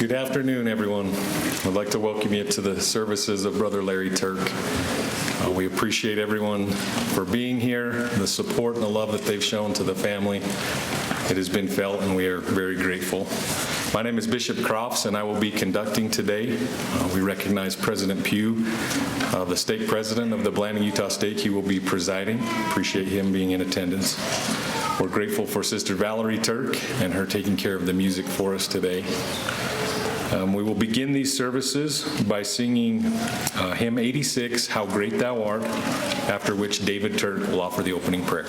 Good afternoon, everyone. I'd like to welcome you to the services of Brother Larry Turk. We appreciate everyone for being here, the support and the love that they've shown to the family. It has been felt, and we are very grateful. My name is Bishop Crofts, and I will be conducting today. We recognize President Pugh, the state president of the Blanding, Utah Stake. He will be presiding. Appreciate him being in attendance. We're grateful for Sister Valerie Turk and her taking care of the music for us today. We will begin these services by singing hymn 86, How Great Thou Art, after which David Turk will offer the opening prayer.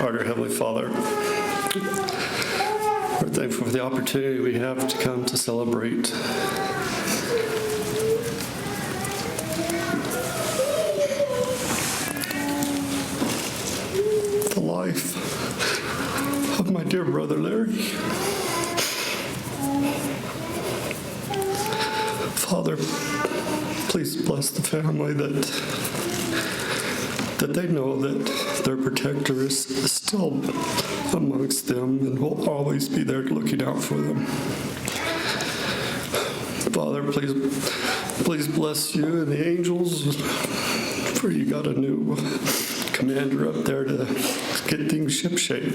Our Heavenly Father, we're thankful for the opportunity we have to come to celebrate the life of my dear brother Larry. Father, please bless the family that they know that their protector is still amongst them and will always be there looking out for them. Father, please bless you and the angels, for you got a new commander up there to get things shipshape.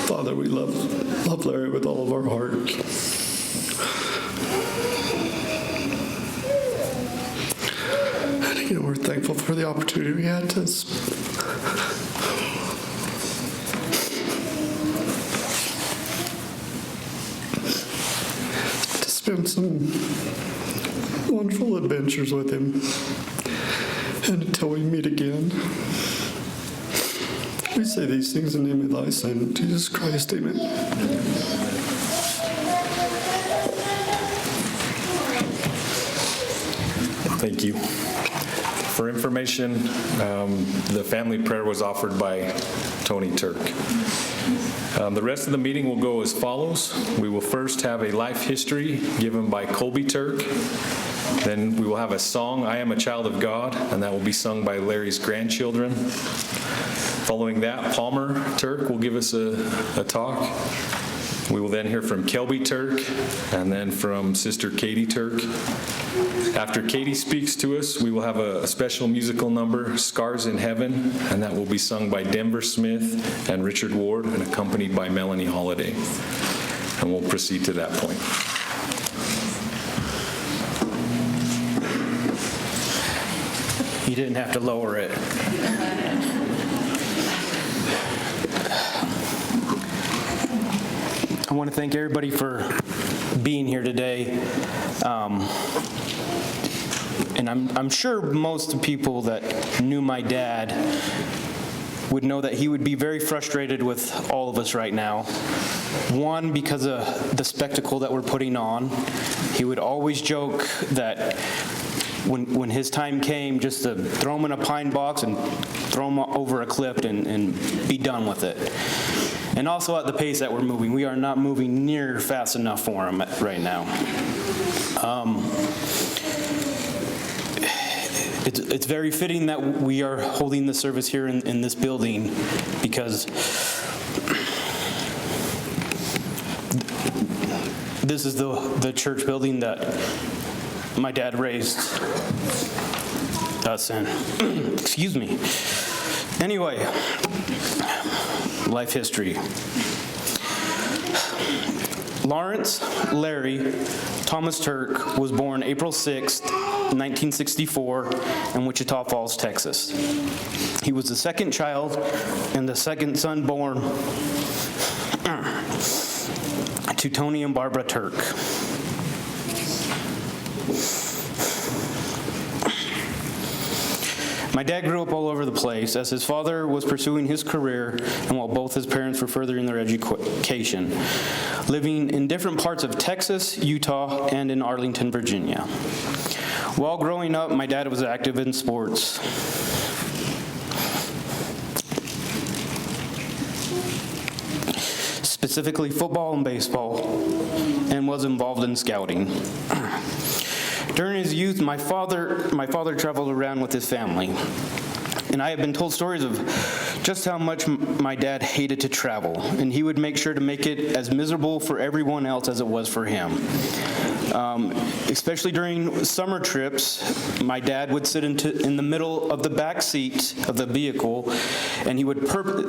Father, we love Larry with all of our heart. We're thankful for the opportunity we had to spend some wonderful adventures with him. And until we meet again, we say these things in the name of thy Son, Jesus Christ. Amen. Thank you. For information, the family prayer was offered by Tony Turk. The rest of the meeting will go as follows. We will first have a life history given by Colby Turk. Then we will have a song, I Am a Child of God, and that will be sung by Larry's grandchildren. Following that, Palmer Turk will give us a talk. We will then hear from Kelby Turk and then from Sister Katie Turk. After Katie speaks to us, we will have a special musical number, Scars in Heaven, and that will be sung by Denver Smith and Richard Ward and accompanied by Melanie Holiday. And we'll proceed to that point. You didn't have to lower it. I want to thank everybody for being here today. And I'm sure most people that knew my dad would know that he would be very frustrated with all of us right now. One, because of the spectacle that we're putting on. He would always joke that when his time came, just to throw him in a pine box and throw him over a cliff and be done with it. And also at the pace that we're moving. We are not moving near fast enough for him right now. It's very fitting that we are holding the service here in this building, because this is the church building that my dad raised us in. Excuse me. Anyway, life history. Lawrence Larry Thomas Turk was born April 6, 1964 in Wichita Falls, Texas. He was the second child and the second son born to Tony and Barbara Turk. My dad grew up all over the place as his father was pursuing his career and while both his parents were furthering their education, living in different parts of Texas, Utah, and in Arlington, Virginia. While growing up, my dad was active in sports. Specifically football and baseball, and was involved in scouting. During his youth, my father traveled around with his family, and I have been told stories of just how much my dad hated to travel, and he would make sure to make it as miserable for everyone else as it was for him. Especially during summer trips, my dad would sit in the middle of the back seat of the vehicle, and he would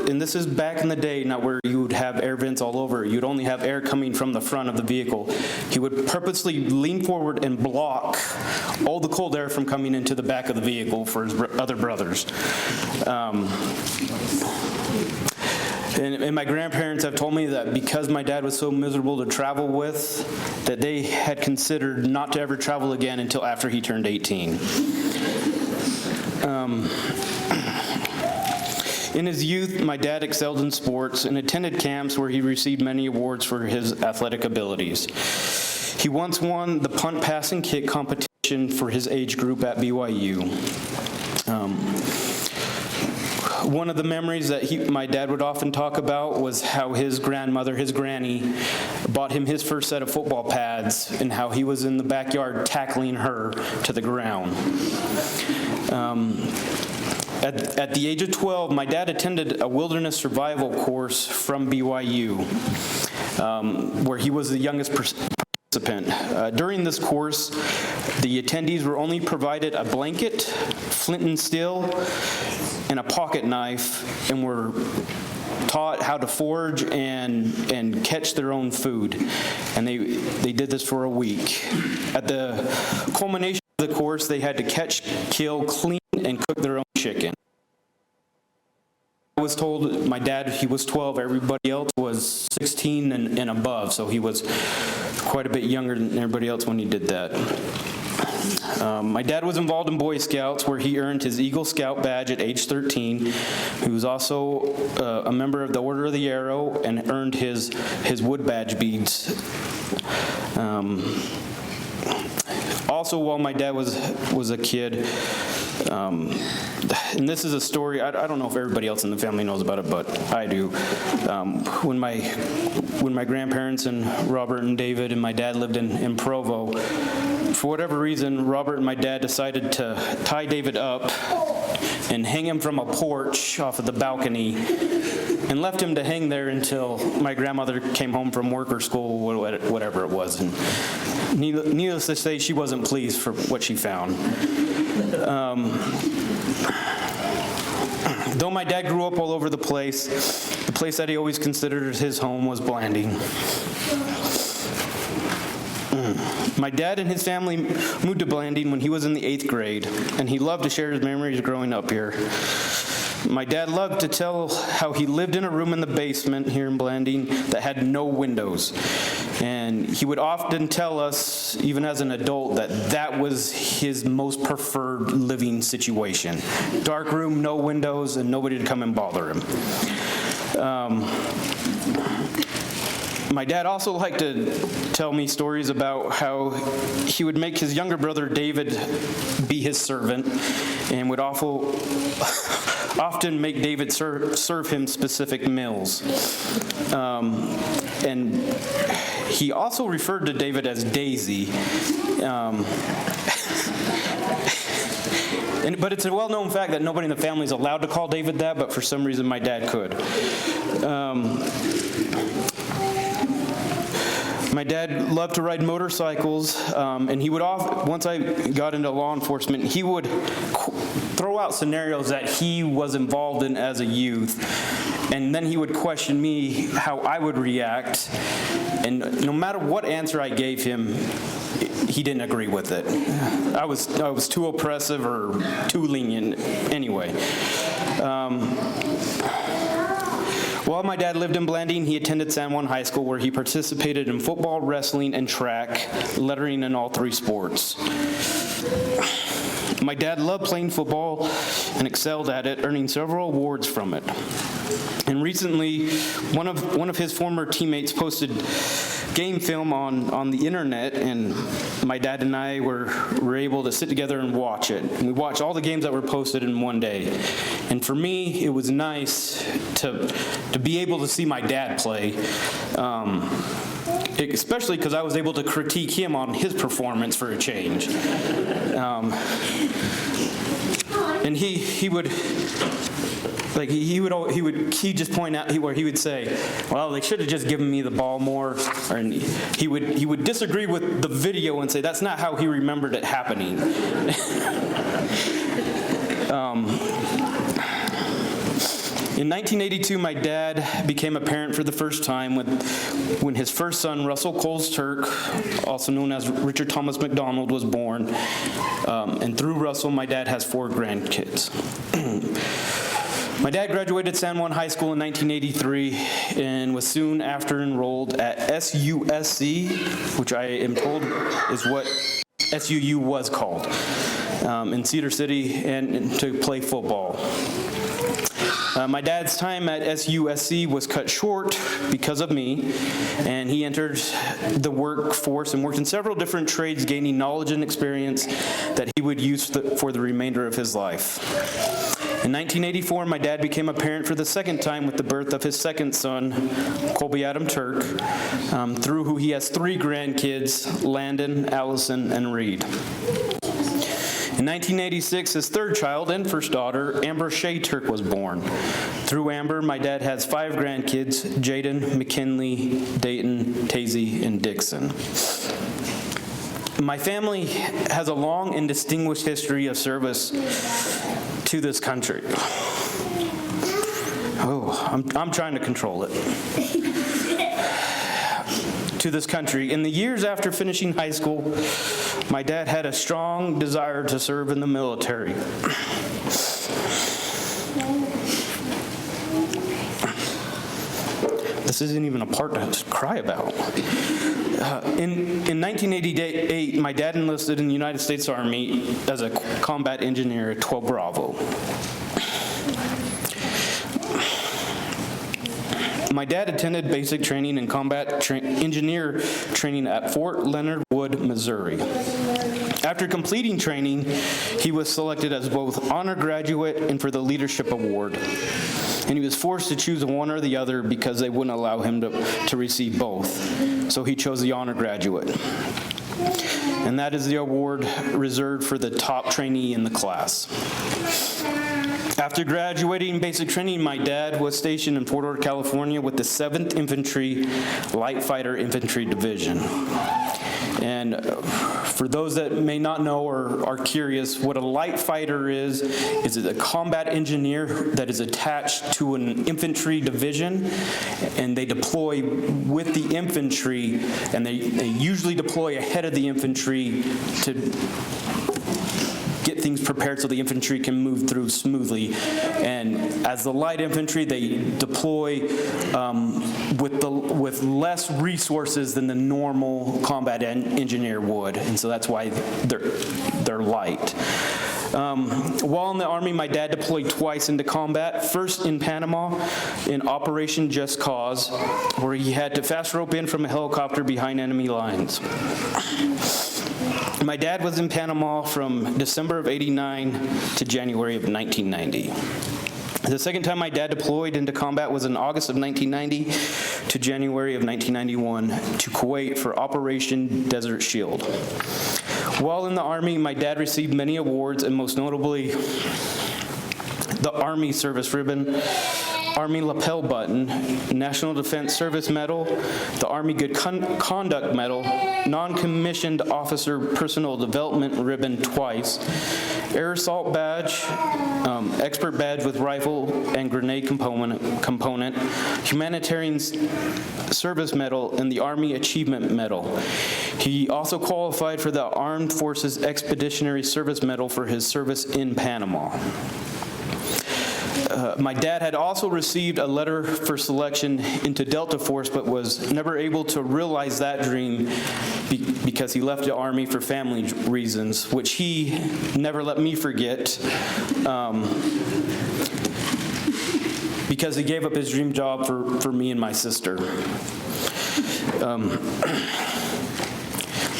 and this is back in the day, not where you would have air vents all over. You'd only have air coming from the front of the vehicle. He would purposely lean forward and block all the cold air from coming into the back of the vehicle for his other brothers. And my grandparents have told me that because my dad was so miserable to travel with, that they had considered not to ever travel again until after he turned 18. In his youth, my dad excelled in sports and attended camps where he received many awards for his athletic abilities. He once won the punt, pass, and kick competition for his age group at BYU. One of the memories that my dad would often talk about was how his grandmother, his granny, bought him his first set of football pads and how he was in the backyard tackling her to the ground. At the age of 12, my dad attended a wilderness survival course from BYU, where he was the youngest participant. During this course, the attendees were only provided a blanket, flint and steel, and a pocket knife, and were taught how to forage and catch their own food. And they did this for a week. At the culmination of the course, they had to catch, kill, clean, and cook their own chicken. I was told my dad, he was 12, everybody else was 16 and above, so he was quite a bit younger than everybody else when he did that. My dad was involved in Boy Scouts, where he earned his Eagle Scout badge at age 13. He was also a member of the Order of the Arrow and earned his wood badge beads. Also, while my dad was a kid, and this is a story, I don't know if everybody else in the family knows about it, but I do. When my grandparents and Robert and David and my dad lived in Provo, for whatever reason, Robert and my dad decided to tie David up and hang him from a porch off of the balcony and left him to hang there until my grandmother came home from work or school, whatever it was. And needless to say, she wasn't pleased for what she found. Though my dad grew up all over the place that he always considered his home was Blanding. My dad and his family moved to Blanding when he was in the 8th grade, and he loved to share his memories growing up here. My dad loved to tell how he lived in a room in the basement here in Blanding that had no windows. And he would often tell us, even as an adult, that that was his most preferred living situation. Dark room, no windows, and nobody to come and bother him. My dad also liked to tell me stories about how he would make his younger brother David be his servant and would often make David serve him specific meals. And he also referred to David as Daisy. But it's a well-known fact that nobody in the family is allowed to call David that, but for some reason my dad could. My dad loved to ride motorcycles, and he would once I got into law enforcement, he would throw out scenarios that he was involved in as a youth, and then he would question me how I would react, and no matter what answer I gave him, he didn't agree with it. I was too oppressive or too lenient anyway. While my dad lived in Blanding, he attended San Juan High School, where he participated in football, wrestling, and track, lettering in all 3 sports. My dad loved playing football and excelled at it, earning several awards from it. And recently, one of his former teammates posted game film on the internet, and my dad and I were able to sit together and watch it. And we watched all the games that were posted in one day. And for me, it was nice to be able to see my dad play, especially because I was able to critique him on his performance for a change. And he would just point out where he would say, well, they should have just given me the ball more. And he would disagree with the video and say that's not how he remembered it happening. In 1982, my dad became a parent for the first time when his first son, Russell Coles Turk, also known as Richard Thomas McDonald, was born. And through Russell, my dad has 4 grandkids. My dad graduated San Juan High School in 1983 and was soon after enrolled at SUSC, which I am told is what SUU was called, in Cedar City, and to play football. My dad's time at SUSC was cut short because of me, and he entered the workforce and worked in several different trades, gaining knowledge and experience that he would use for the remainder of his life. In 1984, my dad became a parent for the second time with the birth of his second son, Colby Adam Turk, through who he has 3 grandkids, Landon, Allison, and Reed. In 1986, his third child and first daughter, Amber Shea Turk, was born. Through Amber, my dad has 5 grandkids, Jaden, McKinley, Dayton, Tazy, and Dixon. My family has a long and distinguished history of service to this country. I'm trying to control it. To this country. In the years after finishing high school, my dad had a strong desire to serve in the military. This isn't even a part to cry about. In 1988, my dad enlisted in the United States Army as a combat engineer at 12 Bravo. My dad attended basic training and combat engineer training at Fort Leonard Wood, Missouri. After completing training, he was selected as both honor graduate and for the Leadership Award. And he was forced to choose one or the other because they wouldn't allow him to receive both. So he chose the honor graduate. And that is the award reserved for the top trainee in the class. After graduating basic training, my dad was stationed in Fort Ord, California with the 7th Infantry Light Fighter Infantry Division. And for those that may not know or are curious, what a light fighter is a combat engineer that is attached to an infantry division, and they deploy with the infantry, and they usually deploy ahead of the infantry to get things prepared so the infantry can move through smoothly. And as the light infantry, they deploy with less resources than the normal combat engineer would, and so that's why they're light. While in the Army, my dad deployed twice into combat, first in Panama in Operation Just Cause, where he had to fast rope in from a helicopter behind enemy lines. My dad was in Panama from December of '89 to January of 1990. The second time my dad deployed into combat was in August of 1990 to January of 1991 to Kuwait for Operation Desert Shield. While in the Army, my dad received many awards, and most notably the Army Service Ribbon, Army Lapel Button, National Defense Service Medal, the Army Good Conduct Medal, Non-Commissioned Officer Personal Development Ribbon twice, Air Assault Badge, Expert Badge with Rifle and Grenade component, Humanitarian Service Medal, and the Army Achievement Medal. He also qualified for the Armed Forces Expeditionary Service Medal for his service in Panama. My dad had also received a letter for selection into Delta Force, but was never able to realize that dream because he left the Army for family reasons, which he never let me forget, because he gave up his dream job for me and my sister.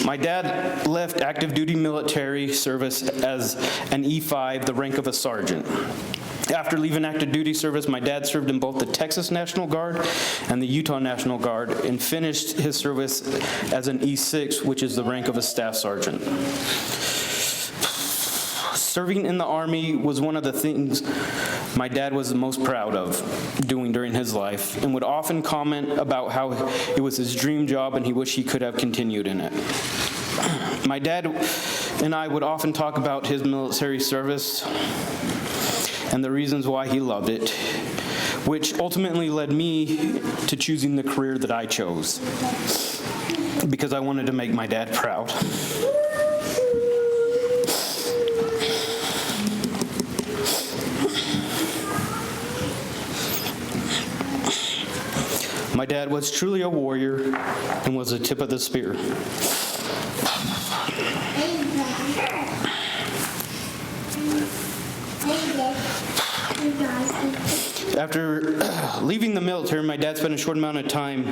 My dad left active duty military service as an E5, the rank of a sergeant. After leaving active duty service, my dad served in both the Texas National Guard and the Utah National Guard, and finished his service as an E6, which is the rank of a staff sergeant. Serving in the Army was one of the things my dad was the most proud of doing during his life, and would often comment about how it was his dream job and he wished he could have continued in it. My dad and I would often talk about his military service and the reasons why he loved it, which ultimately led me to choosing the career that I chose, because I wanted to make my dad proud. My dad was truly a warrior and was the tip of the spear. After leaving the military, my dad spent a short amount of time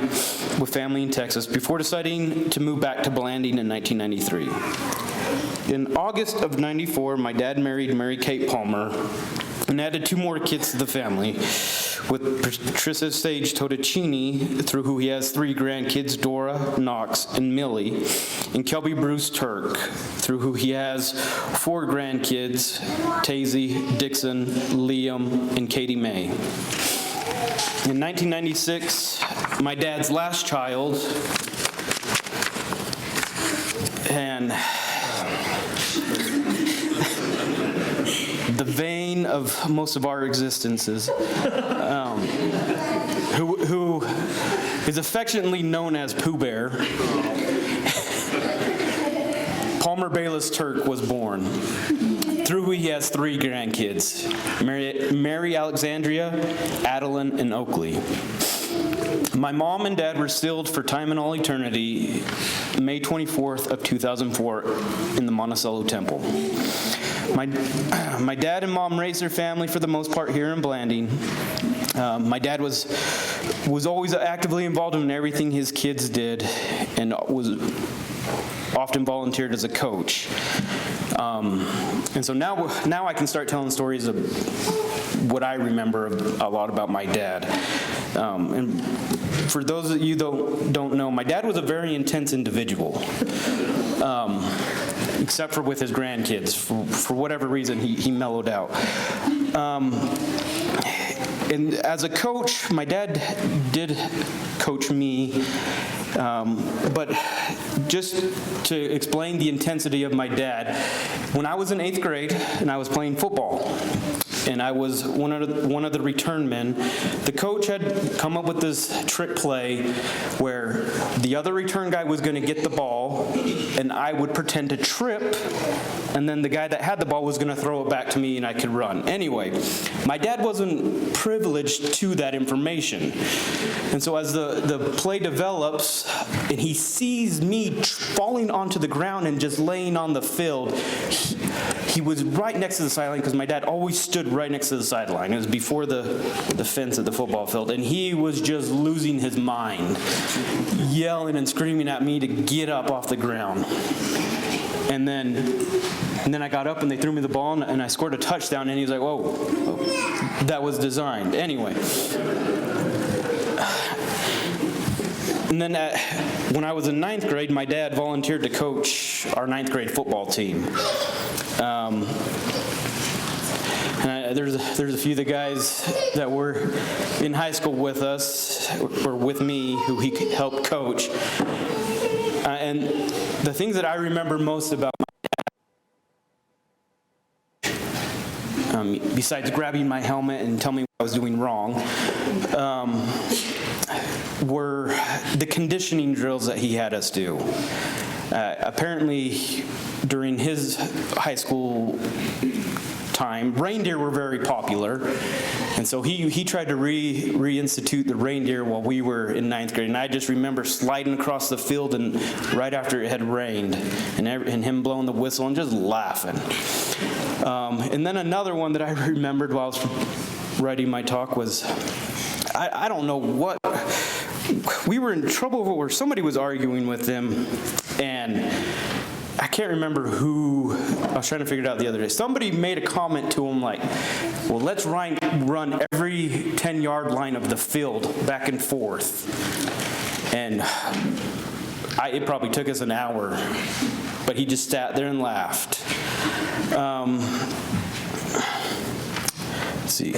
with family in Texas before deciding to move back to Blanding in 1993. In August of '94, my dad married Mary Kate Palmer and added 2 more kids to the family, with Patricia Sage Tottacini, through who he has 3 grandkids, Dora, Knox, and Millie, and Kelby Bruce Turk, through who he has 4 grandkids, Tazy, Dixon, Liam, and Katie May. In 1996, my dad's last child, and the vein of most of our existences, who is affectionately known as Pooh Bear, Palmer Bayless Turk, was born, through who he has 3 grandkids, Mary Alexandria, Adeline, and Oakley. My mom and dad were sealed for time and all eternity, May 24th of 2004 in the Monticello Temple. My dad and mom raised their family for the most part here in Blanding. My dad was always actively involved in everything his kids did, and was often volunteered as a coach. And so now I can start telling stories of what I remember a lot about my dad. And for those of you that don't know, my dad was a very intense individual. Except for with his grandkids. For whatever reason, he mellowed out. And as a coach, my dad did coach me, but just to explain the intensity of my dad, when I was in 8th grade and I was playing football, and I was one of the return men, the coach had come up with this trick play where the other return guy was going to get the ball, and I would pretend to trip, and then the guy that had the ball was going to throw it back to me and I could run. Anyway, my dad wasn't privileged to that information. And so as the play develops and he sees me falling onto the ground and just laying on the field, he was right next to the sideline, because my dad always stood right next to the sideline. It was before the fence at the football field, and he was just losing his mind, yelling and screaming at me to get up off the ground. And then I got up and they threw me the ball and I scored a touchdown, and he was like, whoa, that was designed. Anyway. And then when I was in 9th grade, my dad volunteered to coach our 9th grade football team. There's a few of the guys that were in high school with us, or with me, who he helped coach. And the things that I remember most about my dad, besides grabbing my helmet and telling me what I was doing wrong, were the conditioning drills that he had us do. Apparently, during his high school time, reindeer were very popular, and so he tried to reinstitute the reindeer while we were in 9th grade, and I just remember sliding across the field and right after it had rained, and him blowing the whistle and just laughing. And then another one that I remembered while I was writing my talk was, I don't know what, we were in trouble where somebody was arguing with him, and I can't remember who. I was trying to figure it out the other day. Somebody made a comment to him like, well, let's run every 10-yard line of the field back and forth. And it probably took us an hour, but he just sat there and laughed. Let's see.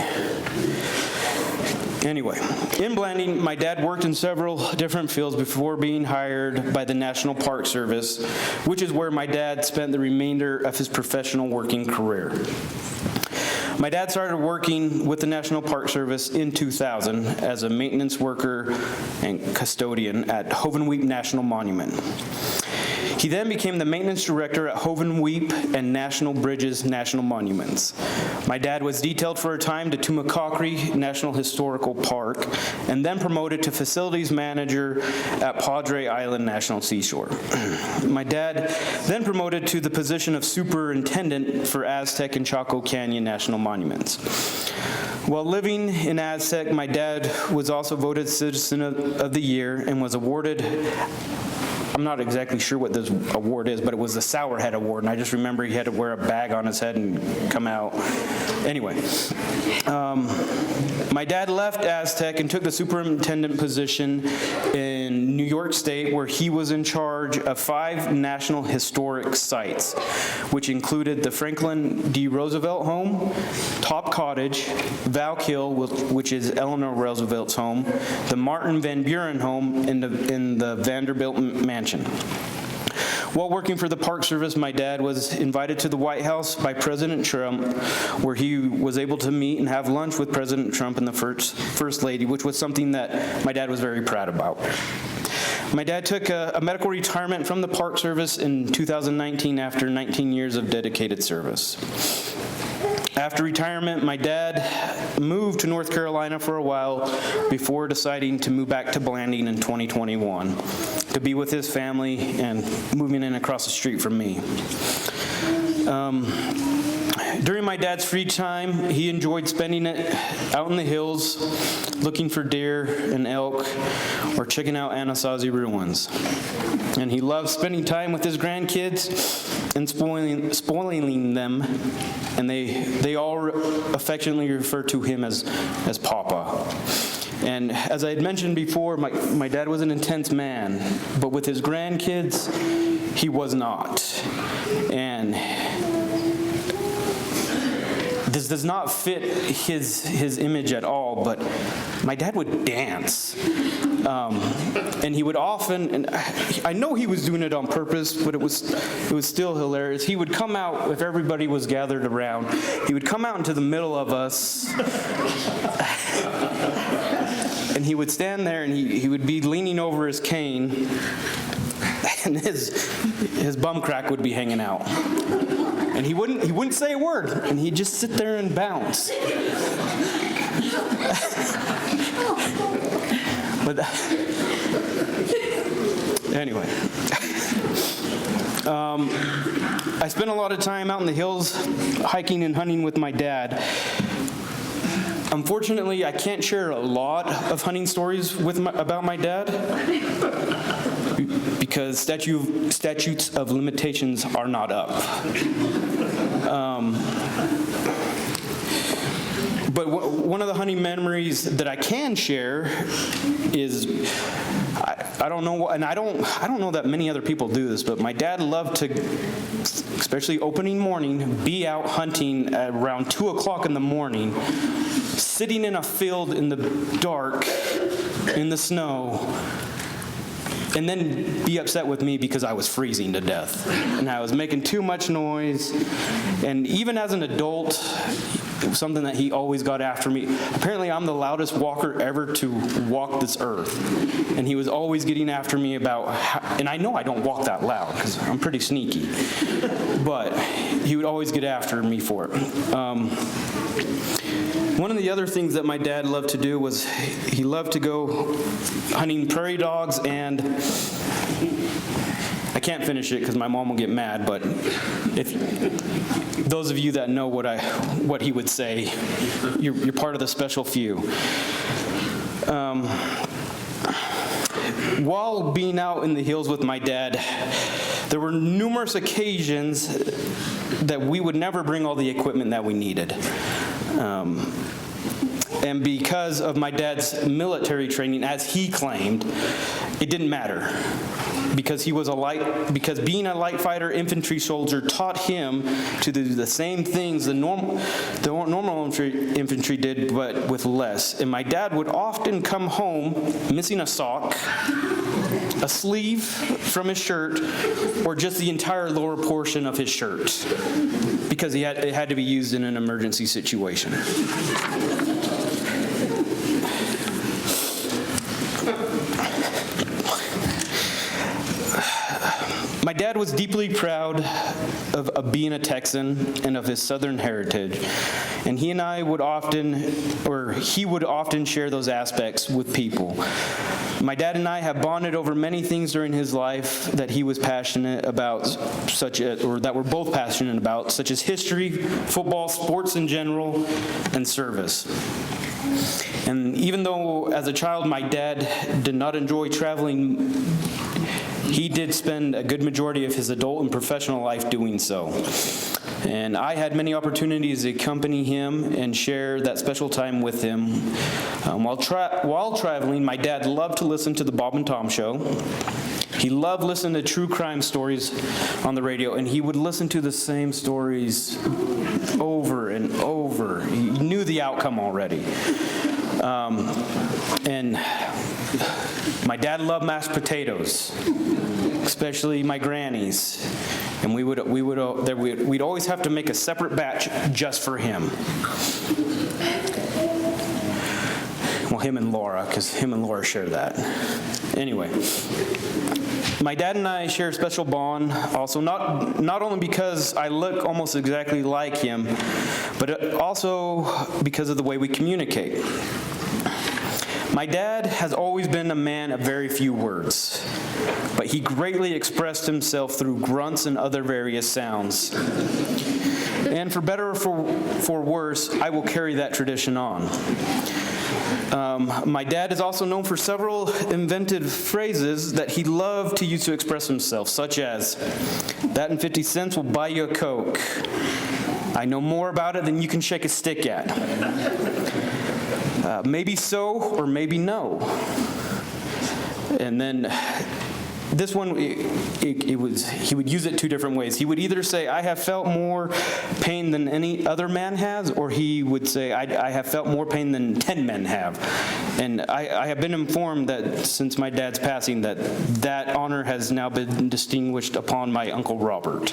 Anyway, in Blanding, my dad worked in several different fields before being hired by the National Park Service, which is where my dad spent the remainder of his professional working career. My dad started working with the National Park Service in 2000 as a maintenance worker and custodian at Hovenweep National Monument. He then became the maintenance director at Hovenweep and National Bridges National Monuments. My dad was detailed for a time to Tumacacri National Historical Park and then promoted to facilities manager at Padre Island National Seashore. My dad then promoted to the position of superintendent for Aztec and Chaco Canyon National Monuments. While living in Aztec, my dad was also voted Citizen of the Year and was awarded, I'm not exactly sure what this award is, but it was the Sourhead Award, and I just remember he had to wear a bag on his head and come out. Anyway, my dad left Aztec and took the superintendent position in New York State, where he was in charge of 5 national historic sites, which included the Franklin D. Roosevelt home, Top Cottage, Valk Hill, which is Eleanor Roosevelt's home, the Martin Van Buren home, in the Vanderbilt Mansion. While working for the Park Service, my dad was invited to the White House by President Trump, where he was able to meet and have lunch with President Trump and the First Lady, which was something that my dad was very proud about. My dad took a medical retirement from the Park Service in 2019 after 19 years of dedicated service. After retirement, my dad moved to North Carolina for a while before deciding to move back to Blanding in 2021 to be with his family and moving in across the street from me. During my dad's free time, he enjoyed spending it out in the hills, looking for deer and elk, or checking out Anasazi ruins. And he loved spending time with his grandkids and spoiling them, and they all affectionately refer to him as Papa. And as I had mentioned before, my dad was an intense man, but with his grandkids, he was not. And this does not fit his image at all, but my dad would dance. And he would often, and I know he was doing it on purpose, but it was still hilarious. He would come out, if everybody was gathered around, he would come out into the middle of us, and he would stand there, and he would be leaning over his cane, and his bum crack would be hanging out. And he wouldn't say a word, and he'd just sit there and bounce. But anyway, I spent a lot of time out in the hills hiking and hunting with my dad. Unfortunately, I can't share a lot of hunting stories about my dad because statutes of limitations are not up. But one of the hunting memories that I can share is, I don't know, and I don't know that many other people do this, but my dad loved to, especially opening morning, be out hunting at around 2 o'clock in the morning, sitting in a field in the dark, in the snow, and then be upset with me because I was freezing to death and I was making too much noise. And even as an adult, it was something that he always got after me. Apparently, I'm the loudest walker ever to walk this earth. And he was always getting after me about and I know I don't walk that loud because I'm pretty sneaky. But he would always get after me for it. One of the other things that my dad loved to do was he loved to go hunting prairie dogs, and I can't finish it because my mom will get mad, but if those of you that know what he would say, you're part of the special few. While being out in the hills with my dad, there were numerous occasions that we would never bring all the equipment that we needed. And because of my dad's military training, as he claimed, it didn't matter. Because being a light fighter infantry soldier taught him to do the same things the normal infantry did, but with less. And my dad would often come home missing a sock, a sleeve from his shirt, or just the entire lower portion of his shirt, because it had to be used in an emergency situation. My dad was deeply proud of being a Texan and of his Southern heritage, and he would often share those aspects with people. My dad and I have bonded over many things during his life that he was passionate about, that we're both passionate about, such as history, football, sports in general, and service. And even though as a child my dad did not enjoy traveling, he did spend a good majority of his adult and professional life doing so. And I had many opportunities to accompany him and share that special time with him. While traveling, my dad loved to listen to the Bob and Tom Show. He loved listening to true crime stories on the radio, and he would listen to the same stories over and over. He knew the outcome already. And my dad loved mashed potatoes, especially my granny's, and we'd always have to make a separate batch just for him. Well, him and Laura, because him and Laura share that. Anyway, my dad and I share a special bond, also not only because I look almost exactly like him, but also because of the way we communicate. My dad has always been a man of very few words, but he greatly expressed himself through grunts and other various sounds. And for better or for worse, I will carry that tradition on. My dad is also known for several inventive phrases that he loved to use to express himself, such as, "That and 50 cents will buy you a Coke. I know more about it than you can shake a stick at. Maybe so, or maybe no." And then this one, he would use it two different ways. He would either say, I have felt more pain than any other man has, or he would say, I have felt more pain than 10 men have. And I have been informed that since my dad's passing, that honor has now been distinguished upon my Uncle Robert.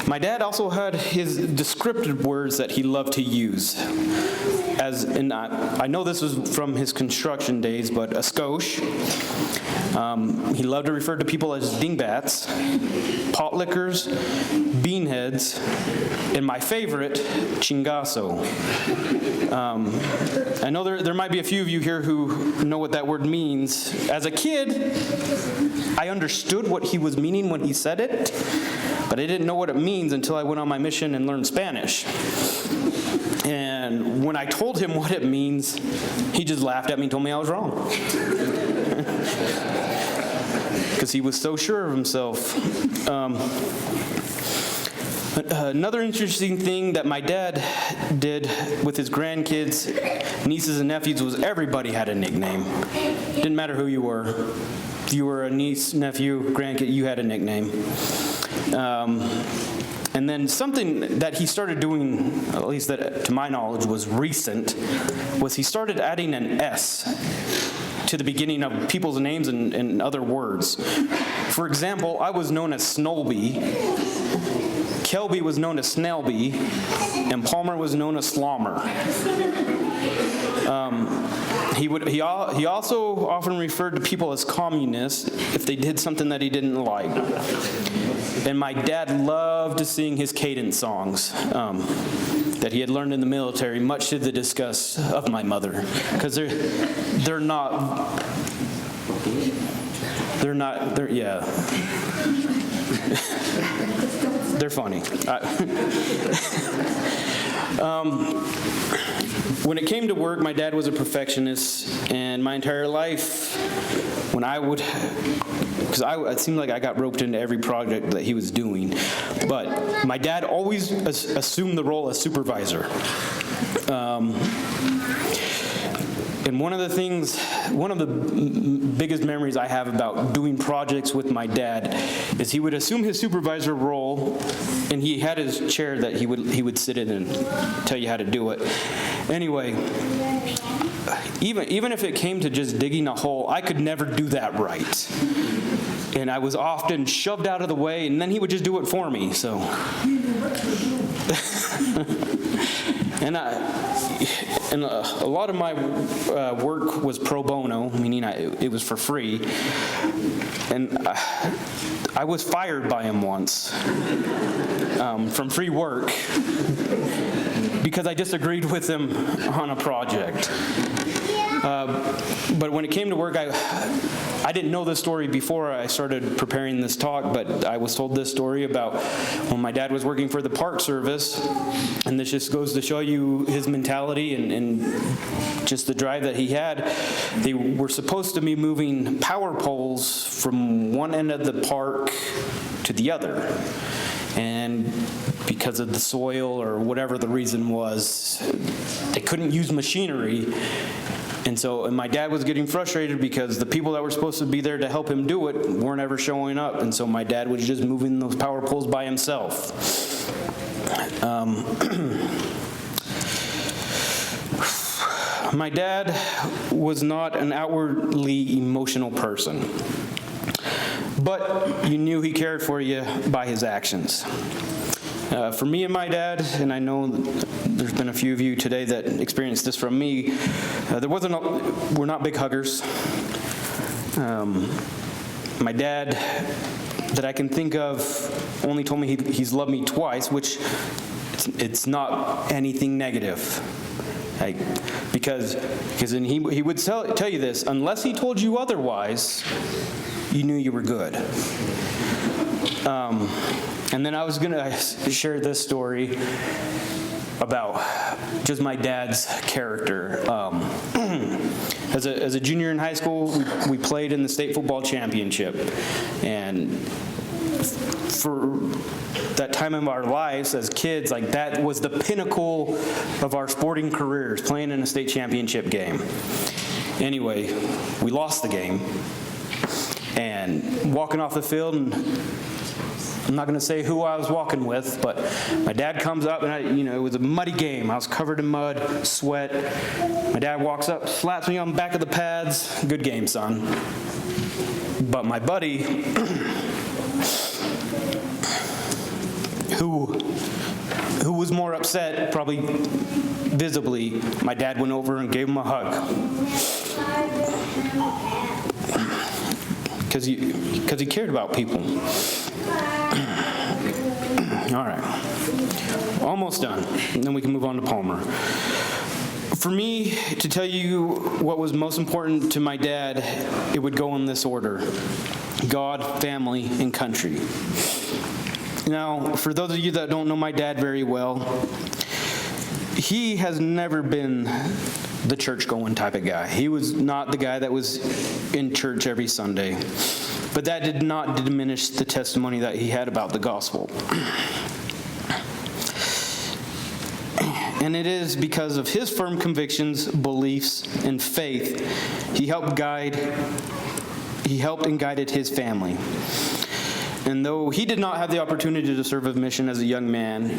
My dad also had his descriptive words that he loved to use. And I know this was from his construction days, but a skosh. He loved to refer to people as dingbats, potlickers, beanheads, and my favorite, chingazo. I know there might be a few of you here who know what that word means. As a kid, I understood what he was meaning when he said it, but I didn't know what it means until I went on my mission and learned Spanish. And when I told him what it means, he just laughed at me and told me I was wrong. Because he was so sure of himself. Another interesting thing that my dad did with his grandkids, nieces and nephews, was everybody had a nickname. Didn't matter who you were. If you were a niece, nephew, grandkid, you had a nickname. And then something that he started doing, at least that to my knowledge was recent, was he started adding an S to the beginning of people's names and other words. For example, I was known as Snowby, Kelby was known as Snellby, and Palmer was known as Slommer. He also often referred to people as communists if they did something that he didn't like. And my dad loved to sing his cadence songs that he had learned in the military, much to the disgust of my mother, because they're funny. When it came to work, my dad was a perfectionist, and my entire life, it seemed like I got roped into every project that he was doing, but my dad always assumed the role as supervisor. And one of the biggest memories I have about doing projects with my dad is he would assume his supervisor role, and he had his chair that he would sit in and tell you how to do it. Anyway, even if it came to just digging a hole, I could never do that right. And I was often shoved out of the way, and then he would just do it for me, so. And a lot of my work was pro bono, meaning it was for free. And I was fired by him once from free work because I disagreed with him on a project. But when it came to work, I didn't know this story before I started preparing this talk, but I was told this story about when my dad was working for the Park Service, and this just goes to show you his mentality and just the drive that he had. They were supposed to be moving power poles from one end of the park to the other. And because of the soil or whatever the reason was, they couldn't use machinery. And my dad was getting frustrated because the people that were supposed to be there to help him do it weren't ever showing up. And so my dad was just moving those power poles by himself. My dad was not an outwardly emotional person, but you knew he cared for you by his actions. For me and my dad, and I know there's been a few of you today that experienced this from me, we're not big huggers. My dad, that I can think of, only told me he's loved me twice, which it's not anything negative. Because he would tell you this, unless he told you otherwise, you knew you were good. And then I was going to share this story about just my dad's character. As a junior in high school, we played in the state football championship. And for that time of our lives as kids, like that was the pinnacle of our sporting careers, playing in a state championship game. Anyway, we lost the game, and walking off the field, and I'm not going to say who I was walking with, but my dad comes up, and it was a muddy game. I was covered in mud, sweat. My dad walks up, slaps me on the back of the pads. Good game, son. But my buddy, who was more upset, probably visibly, my dad went over and gave him a hug. Because he cared about people. All right, almost done, and then we can move on to Palmer. For me, to tell you what was most important to my dad, it would go in this order: God, family, and country. Now, for those of you that don't know my dad very well, he has never been the church-going type of guy. He was not the guy that was in church every Sunday. But that did not diminish the testimony that he had about the gospel. And it is because of his firm convictions, beliefs, and faith, he helped and guided his family. And though he did not have the opportunity to serve a mission as a young man,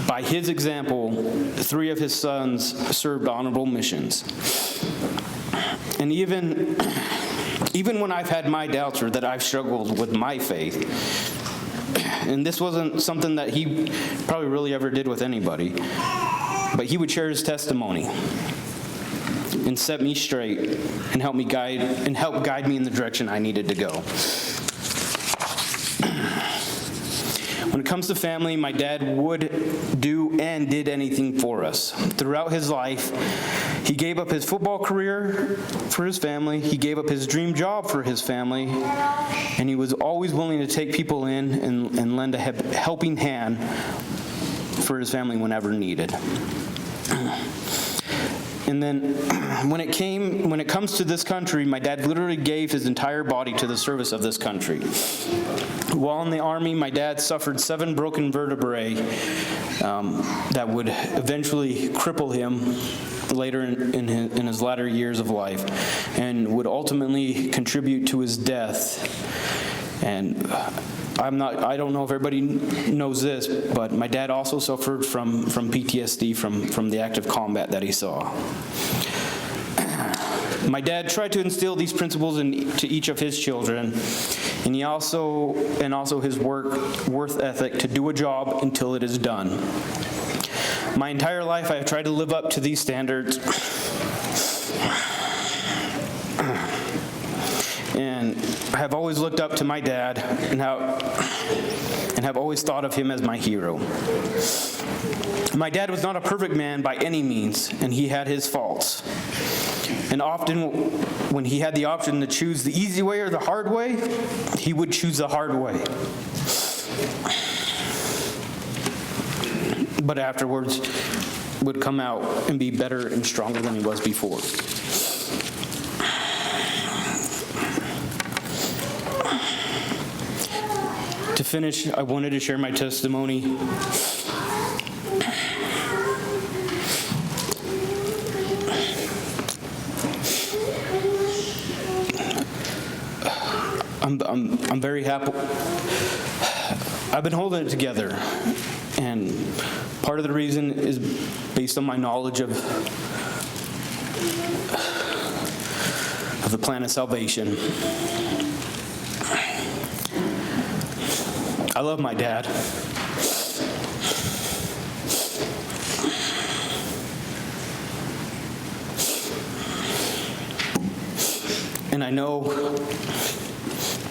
by his example, 3 of his sons served honorable missions. And even when I've had my doubts or that I've struggled with my faith, and this wasn't something that he probably really ever did with anybody, but he would share his testimony and set me straight and help guide me in the direction I needed to go. When it comes to family, my dad would do and did anything for us. Throughout his life, he gave up his football career for his family, he gave up his dream job for his family, and he was always willing to take people in and lend a helping hand for his family whenever needed. And then when it comes to this country, my dad literally gave his entire body to the service of this country. While in the Army, my dad suffered 7 broken vertebrae that would eventually cripple him later in his latter years of life, and would ultimately contribute to his death. And I don't know if everybody knows this, but my dad also suffered from PTSD from the active combat that he saw. My dad tried to instill these principles into each of his children, and also his work ethic to do a job until it is done. My entire life, I have tried to live up to these standards, and I have always looked up to my dad and have always thought of him as my hero. My dad was not a perfect man by any means, and he had his faults. And often when he had the option to choose the easy way or the hard way, he would choose the hard way. But afterwards would come out and be better and stronger than he was before. To finish, I wanted to share my testimony. I'm very happy. I've been holding it together, and part of the reason is based on my knowledge of the plan of salvation. I love my dad. And I know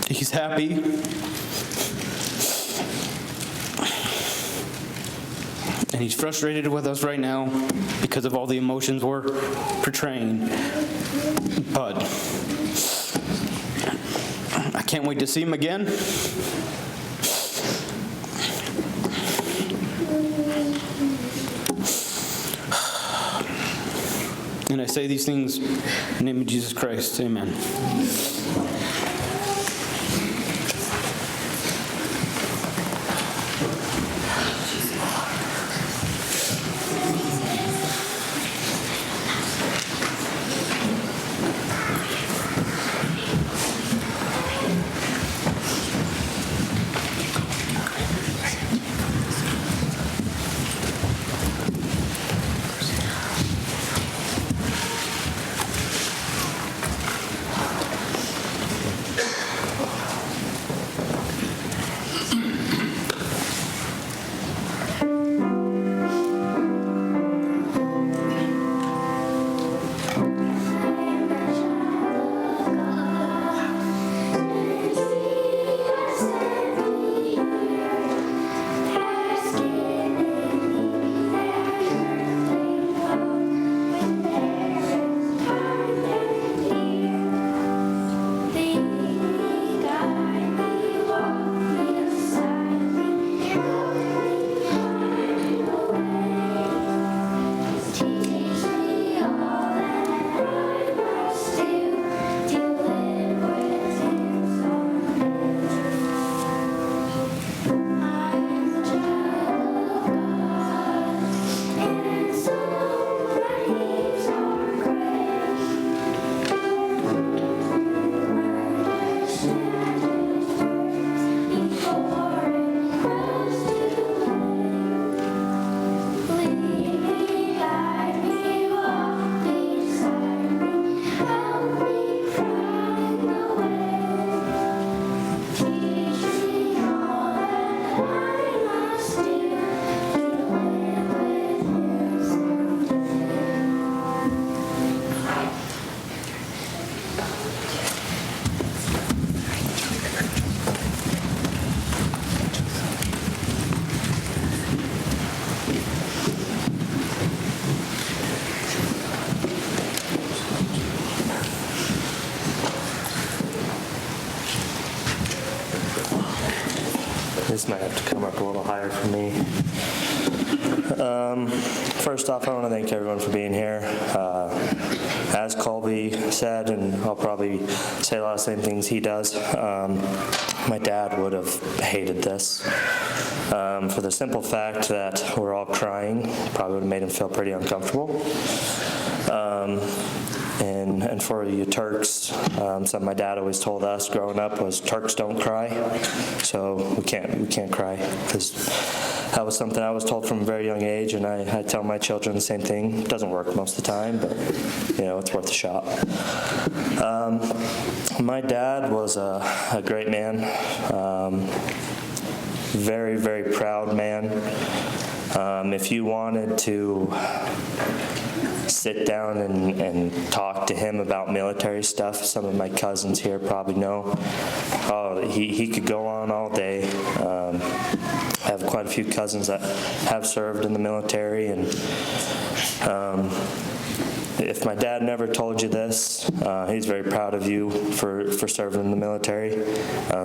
he's happy. And he's frustrated with us right now because of all the emotions we're portraying. But I can't wait to see him again. And I say these things in the name of Jesus Christ. Amen. This might have to come up a little higher for me. First off, I want to thank everyone for being here. As Colby said, and I'll probably say a lot of the same things he does, my dad would have hated this for the simple fact that we're all crying. Probably would have made him feel pretty uncomfortable. And for you Turks, something my dad always told us growing up was Turks don't cry. So we can't cry, because that was something I was told from a very young age, and I tell my children the same thing. It doesn't work most of the time, but it's worth a shot. My dad was a great man, very, very proud man. If you wanted to sit down and talk to him about military stuff, some of my cousins here probably know. Oh, he could go on all day. I have quite a few cousins that have served in the military, and if my dad never told you this, he's very proud of you for serving in the military.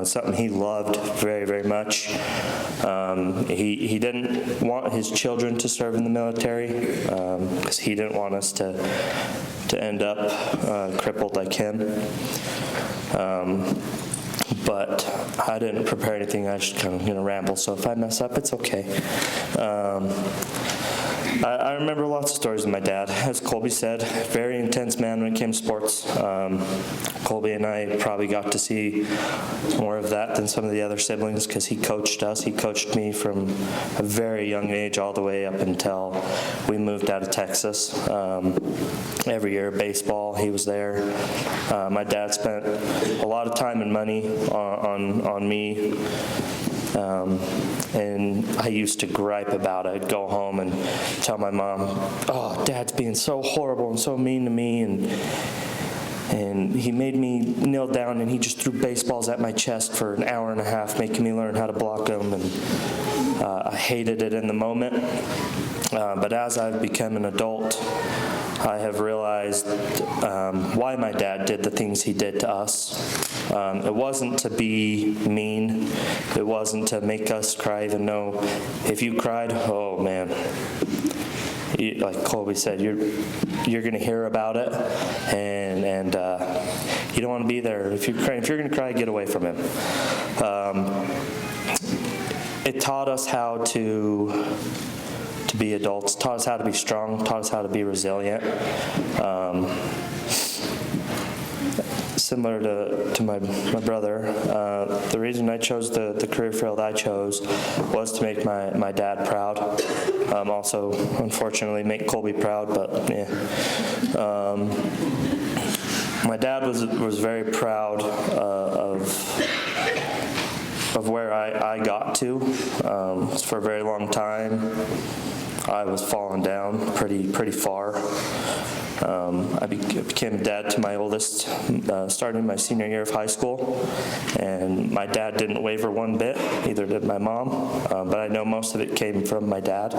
Something he loved very, very much. He didn't want his children to serve in the military because he didn't want us to end up crippled like him. But I didn't prepare anything. I just kind of ramble, so if I mess up, it's okay. I remember lots of stories of my dad. As Colby said, very intense man when it came to sports. Colby and I probably got to see more of that than some of the other siblings because he coached us. He coached me from a very young age all the way up until we moved out of Texas. Every year, baseball, he was there. My dad spent a lot of time and money on me. And I used to gripe about it. I'd go home and tell my mom, "Oh, Dad's being so horrible and so mean to me," and he made me kneel down and he just threw baseballs at my chest for an hour and a half, making me learn how to block them, and I hated it in the moment. But as I've become an adult, I have realized why my dad did the things he did to us. It wasn't to be mean. It wasn't to make us cry, even though if you cried, oh man, like Colby said, you're going to hear about it, and you don't want to be there. If you're going to cry, get away from him. It taught us how to be adults, taught us how to be strong, taught us how to be resilient. Similar to my brother, the reason I chose the career field I chose was to make my dad proud. Also, unfortunately, make Colby proud, but yeah. My dad was very proud of where I got to. For a very long time, I was falling down pretty far. I became a dad to my oldest starting my senior year of high school, and my dad didn't waver one bit, neither did my mom, but I know most of it came from my dad.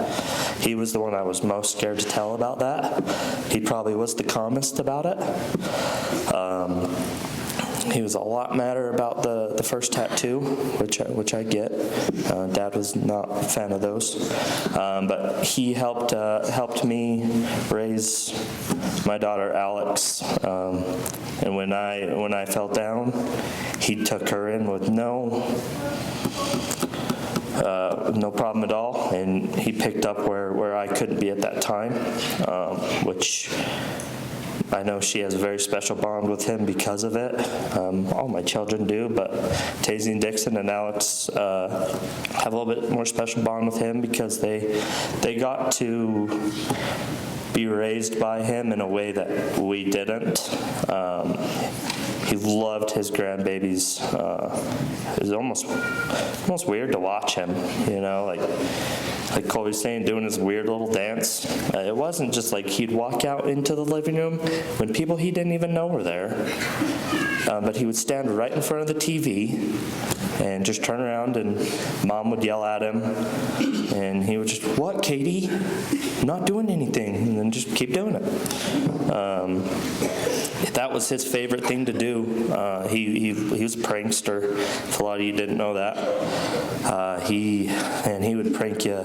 He was the one I was most scared to tell about that. He probably was the calmest about it. He was a lot madder about the first tattoo, which I get. Dad was not a fan of those, but he helped me raise my daughter Alex. And when I fell down, he took her in with no problem at all, and he picked up where I couldn't be at that time, which I know she has a very special bond with him because of it. All my children do, but Tazy and Dixon and Alex have a little bit more special bond with him because they got to be raised by him in a way that we didn't. He loved his grandbabies. It was almost weird to watch him, like Colby's saying, doing his weird little dance. It wasn't just like he'd walk out into the living room when people he didn't even know were there, but he would stand right in front of the TV and just turn around, and Mom would yell at him, and he would just, "What, Katie? I'm not doing anything," and then just keep doing it. That was his favorite thing to do. He was a prankster. If a lot of you didn't know that, he would prank you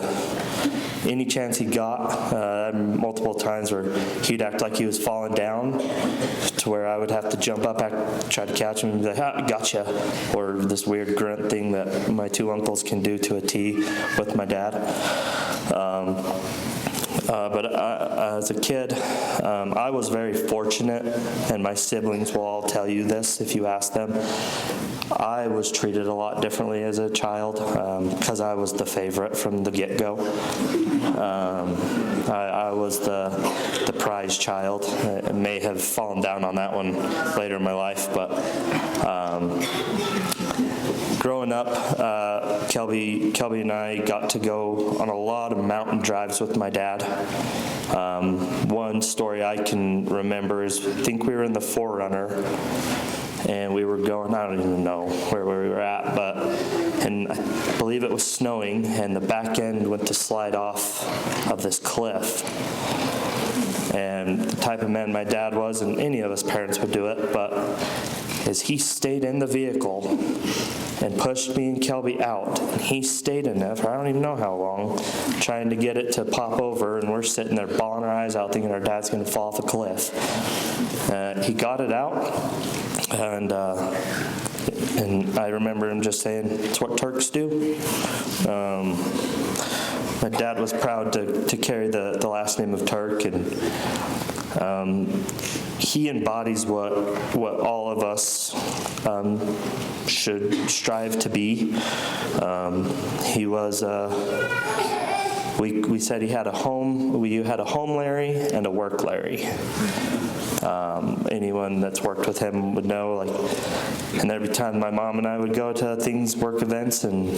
any chance he got. Multiple times where he'd act like he was falling down, to where I would have to jump up, try to catch him, and be like, "Ah, gotcha," or this weird grunt thing that my two uncles can do to a T with my dad. But as a kid, I was very fortunate, and my siblings will all tell you this if you ask them. I was treated a lot differently as a child because I was the favorite from the get-go. I was the prize child. I may have fallen down on that one later in my life, but growing up, Kelby and I got to go on a lot of mountain drives with my dad. One story I can remember is, I think we were in the Forerunner, and we were going, I don't even know where we were at, and I believe it was snowing, and the back end went to slide off of this cliff. And the type of man my dad was, and any of us parents would do it, but is he stayed in the vehicle and pushed me and Kelby out, and he stayed in there for I don't even know how long, trying to get it to pop over, and we're sitting there bawling our eyes out thinking our dad's going to fall off a cliff. He got it out, and I remember him just saying, "It's what Turks do." My dad was proud to carry the last name of Turk, and he embodies what all of us should strive to be. He was we said he had a home. We had a home Larry and a work Larry. Anyone that's worked with him would know. And every time my mom and I would go to work events, and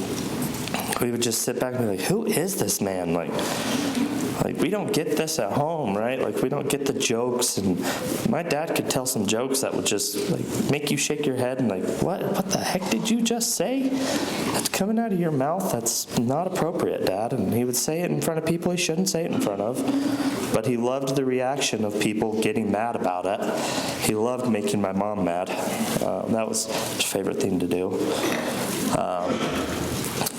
we would just sit back and be like, "Who is this man?" Like we don't get this at home, right? We don't get the jokes, and my dad could tell some jokes that would just make you shake your head and what the heck did you just say? That's coming out of your mouth. That's not appropriate, Dad. And he would say it in front of people he shouldn't say it in front of. But he loved the reaction of people getting mad about it. He loved making my mom mad. That was his favorite thing to do.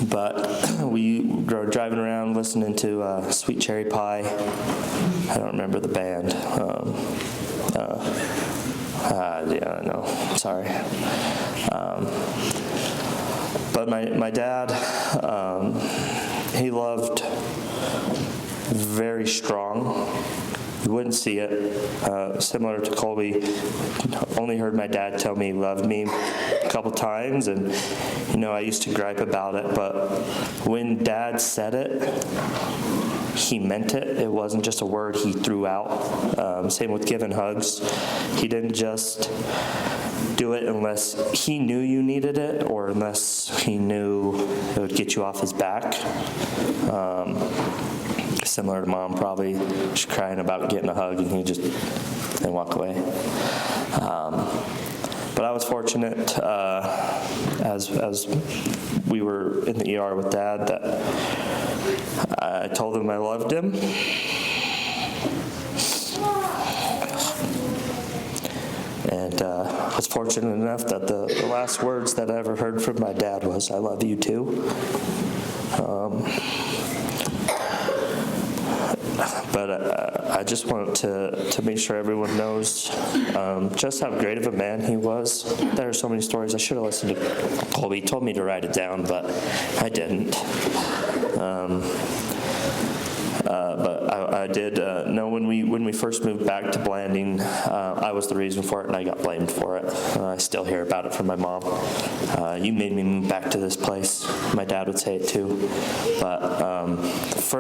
But we were driving around listening to Sweet Cherry Pie. I don't remember the band. Yeah, no, sorry. But my dad, he loved very strong. You wouldn't see it. Similar to Colby, only heard my dad tell me he loved me a couple times, and I used to gripe about it, but when Dad said it, he meant it. It wasn't just a word he threw out. Same with giving hugs. He didn't just do it unless he knew you needed it, or unless he knew it would get you off his back. Similar to Mom, probably just crying about getting a hug, and he just and walk away. But I was fortunate as we were in the ER with Dad that I told him I loved him. And I was fortunate enough that the last words that I ever heard from my dad was, "I love you too." But I just want to make sure everyone knows just how great of a man he was. There are so many stories. I should have listened to Colby. He told me to write it down, but I didn't. But I did know when we first moved back to Blanding, I was the reason for it, and I got blamed for it. I still hear about it from my mom. You made me move back to this place. My dad would say it too. But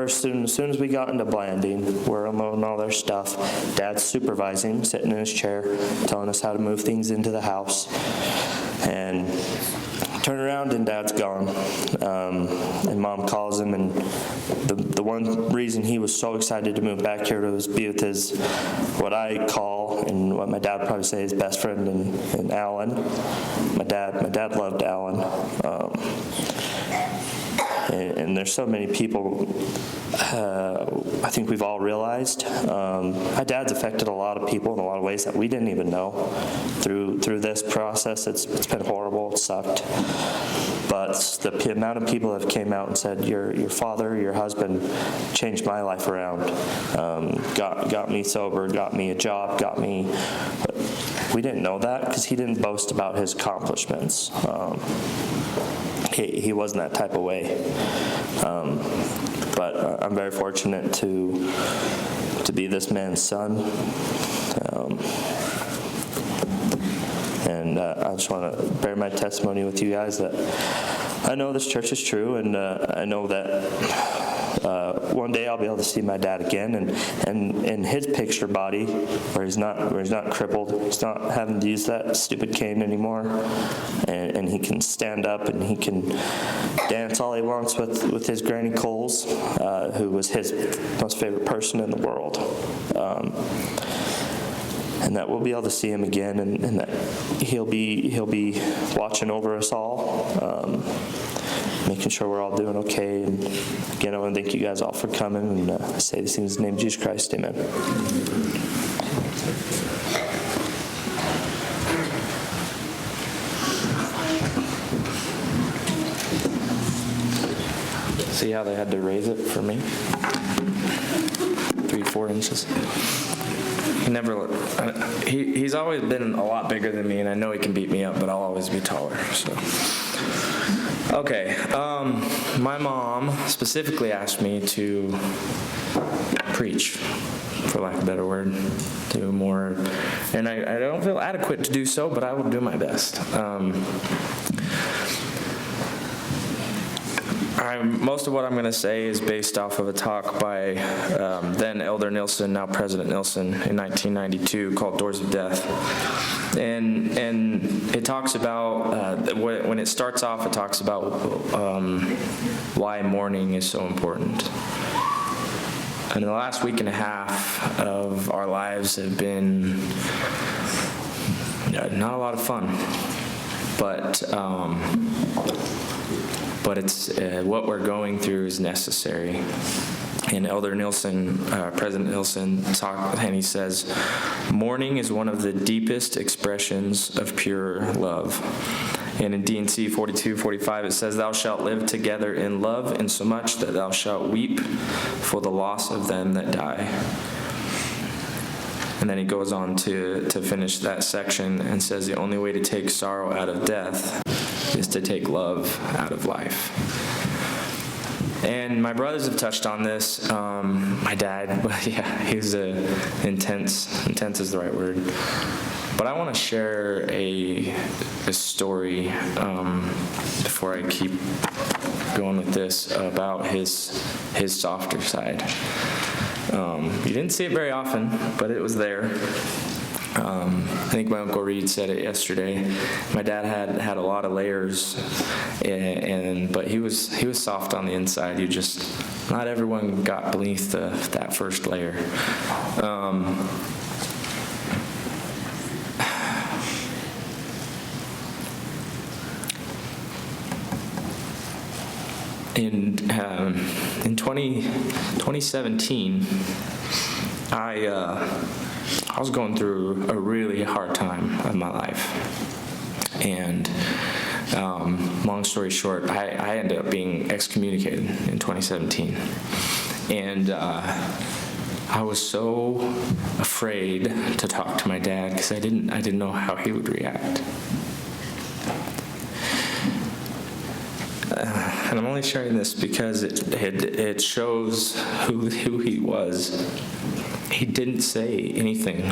as soon as we got into Blanding, we're unloading all their stuff. Dad's supervising, sitting in his chair, telling us how to move things into the house. And turn around and Dad's gone. And Mom calls him, and the one reason he was so excited to move back here was be with his, what I call, and what my dad would probably say, his best friend, and Alan. My dad loved Alan. And there's so many people, I think we've all realized. My dad's affected a lot of people in a lot of ways that we didn't even know through this process. It's been horrible. It sucked. But the amount of people that have came out and said, your father, your husband changed my life around, got me sober, got me a job, got me. We didn't know that because he didn't boast about his accomplishments. He wasn't that type of way. But I'm very fortunate to be this man's son. And I just want to bear my testimony with you guys that I know this church is true, and I know that one day I'll be able to see my dad again, and in his picture body, where he's not crippled, he's not having to use that stupid cane anymore, and he can stand up and he can dance all he wants with his Granny Coles, who was his most favorite person in the world. And that we'll be able to see him again, and that he'll be watching over us all, making sure we're all doing okay. And again, I want to thank you guys all for coming, and I say these things in the name of Jesus Christ. Amen. See how they had to raise it for me? 3-4 inches. He's always been a lot bigger than me, and I know he can beat me up, but I'll always be taller. So, okay. My mom specifically asked me to preach, for lack of a better word, do more, and I don't feel adequate to do so, but I will do my best. Most of what I'm going to say is based off of a talk by then Elder Nilsson, now President Nilsson, in 1992 called Doors of Death. And it talks about, when it starts off, it talks about why mourning is so important. And the last week and a half of our lives have been not a lot of fun, but it's what we're going through is necessary. And Elder Nilsson, President Nilsson, and he says, mourning is one of the deepest expressions of pure love. And in D&C 42:45, it says, thou shalt live together in love, insomuch that thou shalt weep for the loss of them that die. And then he goes on to finish that section and says, the only way to take sorrow out of death is to take love out of life. And my brothers have touched on this. My dad, yeah, he's intense is the right word. But I want to share a story before I keep going with this about his softer side. You didn't see it very often, but it was there. I think my Uncle Reed said it yesterday. My dad had a lot of layers, but he was soft on the inside. Not everyone got beneath that first layer. In 2017, I was going through a really hard time of my life, and long story short, I ended up being excommunicated in 2017, and I was so afraid to talk to my dad because I didn't know how he would react. And I'm only sharing this because it shows who he was. He didn't say anything.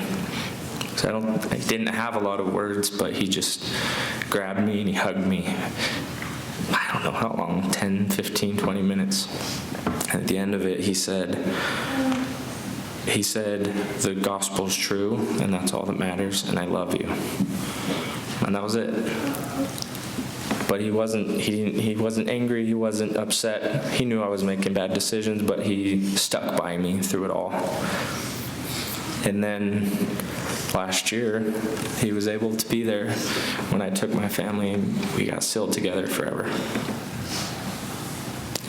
So I didn't have a lot of words, but he just grabbed me and he hugged me. I don't know how long, 10, 15, 20 minutes. And at the end of it, he said, the gospel's true, and that's all that matters, and I love you. And that was it. But he wasn't angry, he wasn't upset. He knew I was making bad decisions, but he stuck by me through it all. And then last year, he was able to be there when I took my family and we got sealed together forever.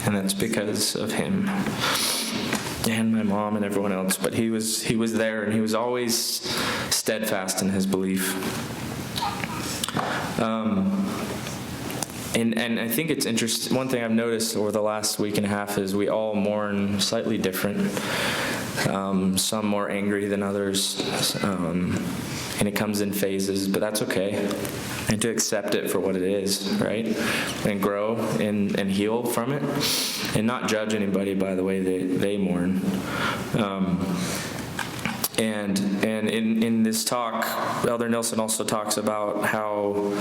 And that's because of him and my mom and everyone else. But he was there, and he was always steadfast in his belief. And I think it's interesting. One thing I've noticed over the last week and a half is we all mourn slightly different. Some more angry than others, and it comes in phases, but that's okay. And to accept it for what it is, right? And grow and heal from it, and not judge anybody by the way they mourn. And in this talk, Elder Nilsson also talks about how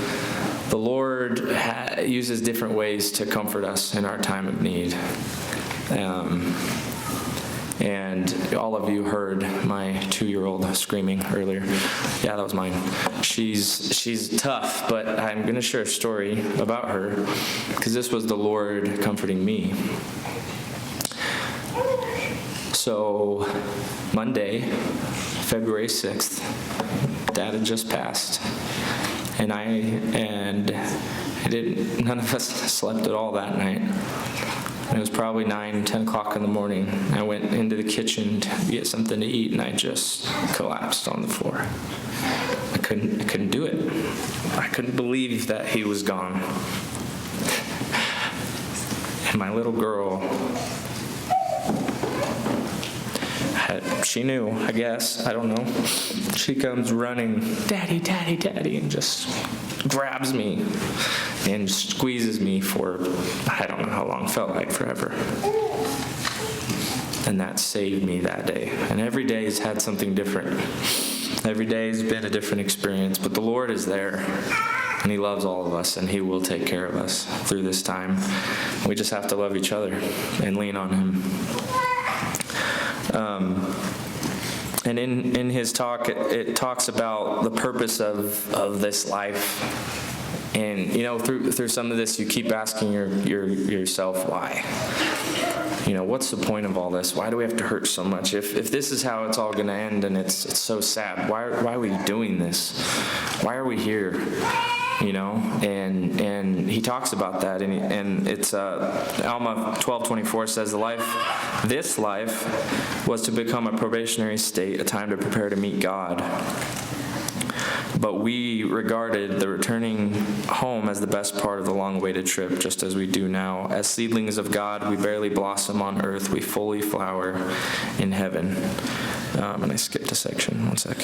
the Lord uses different ways to comfort us in our time of need. And all of you heard my 2-year-old screaming earlier. Yeah, that was mine. She's tough, but I'm going to share a story about her because this was the Lord comforting me. So Monday, February 6th, Dad had just passed, and none of us slept at all that night. It was probably 9, 10 o'clock in the morning. I went into the kitchen to get something to eat, and I just collapsed on the floor. I couldn't do it. I couldn't believe that he was gone. And my little girl, she knew, I guess. I don't know. She comes running, "Daddy, Daddy, Daddy," and just grabs me and squeezes me for, I don't know how long, felt like forever. And that saved me that day. And every day has had something different. Every day has been a different experience, but the Lord is there. And he loves all of us, and he will take care of us through this time. We just have to love each other and lean on him. And in his talk, it talks about the purpose of this life. And, through some of this, you keep asking yourself, why? What's the point of all this? Why do we have to hurt so much? If this is how it's all going to end and it's so sad, why are we doing this? Why are we here? And he talks about that, and it's Alma 12:24 says this life was to become a probationary state, a time to prepare to meet God. But we regarded the returning home as the best part of the long-awaited trip, just as we do now. As seedlings of God, we barely blossom on earth, we fully flower in heaven. And I skipped a section, one sec.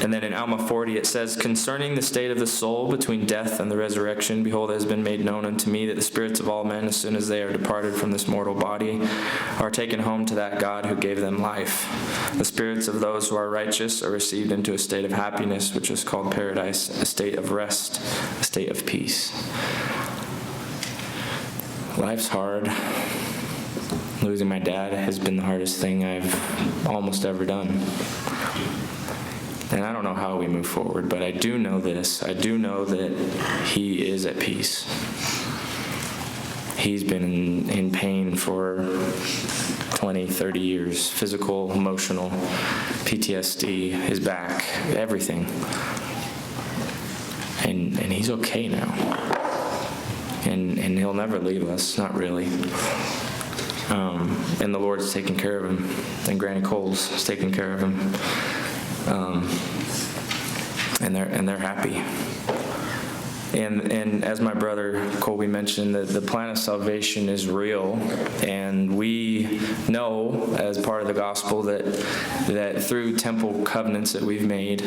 And then in Alma 40 it says, "Concerning the state of the soul between death and the resurrection, behold, it has been made known unto me that the spirits of all men, as soon as they are departed from this mortal body, are taken home to that God who gave them life. The spirits of those who are righteous are received into a state of happiness, which is called paradise, a state of rest, a state of peace." Life's hard. Losing my dad has been the hardest thing I've almost ever done. And I don't know how we move forward, but I do know this. I do know that he is at peace. He's been in pain for 20, 30 years, physical, emotional, PTSD, his back, everything. And he's okay now. And he'll never leave us, not really. And the Lord's taking care of him, and Granny Cole's is taking care of him. And they're happy. And as my brother Colby mentioned, the plan of salvation is real, and we know as part of the gospel that through temple covenants that we've made,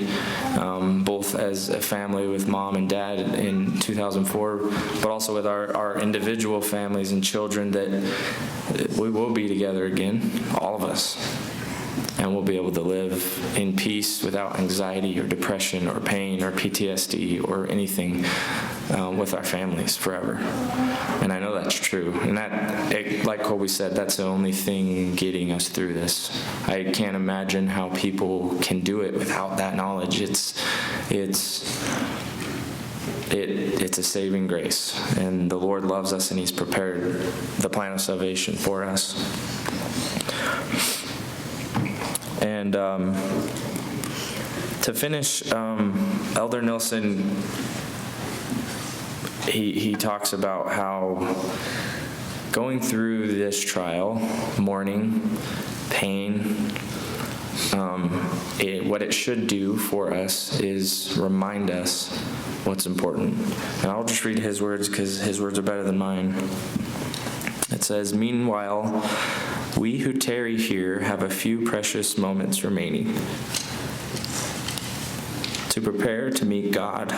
both as a family with mom and dad in 2004, but also with our individual families and children, that we will be together again, all of us. And we'll be able to live in peace without anxiety or depression or pain or PTSD or anything. with our families forever. And I know that's true. And like Colby said, that's the only thing getting us through this. I can't imagine how people can do it without that knowledge. It's a saving grace, and the Lord loves us, and He's prepared the plan of salvation for us. And to finish, Elder Nilsson, he talks about how going through this trial, mourning, pain, what it should do for us is remind us what's important. And I'll just read his words because his words are better than mine. It says, "Meanwhile, we who tarry here have a few precious moments remaining to prepare to meet God.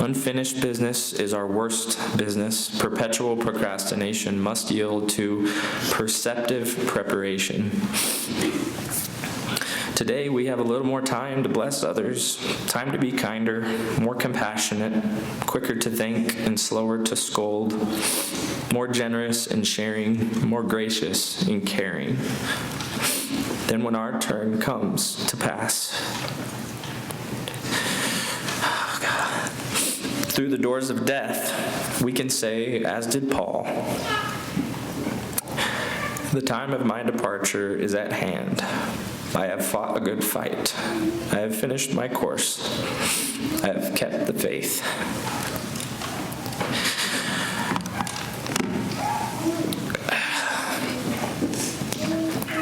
Unfinished business is our worst business. Perpetual procrastination must yield to perceptive preparation. Today, we have a little more time to bless others, time to be kinder, more compassionate, quicker to think and slower to scold, more generous in sharing, more gracious in caring. Then when our turn comes to pass through the doors of death, we can say, as did Paul, the time of my departure is at hand. I have fought a good fight. I have finished my course. I have kept the faith."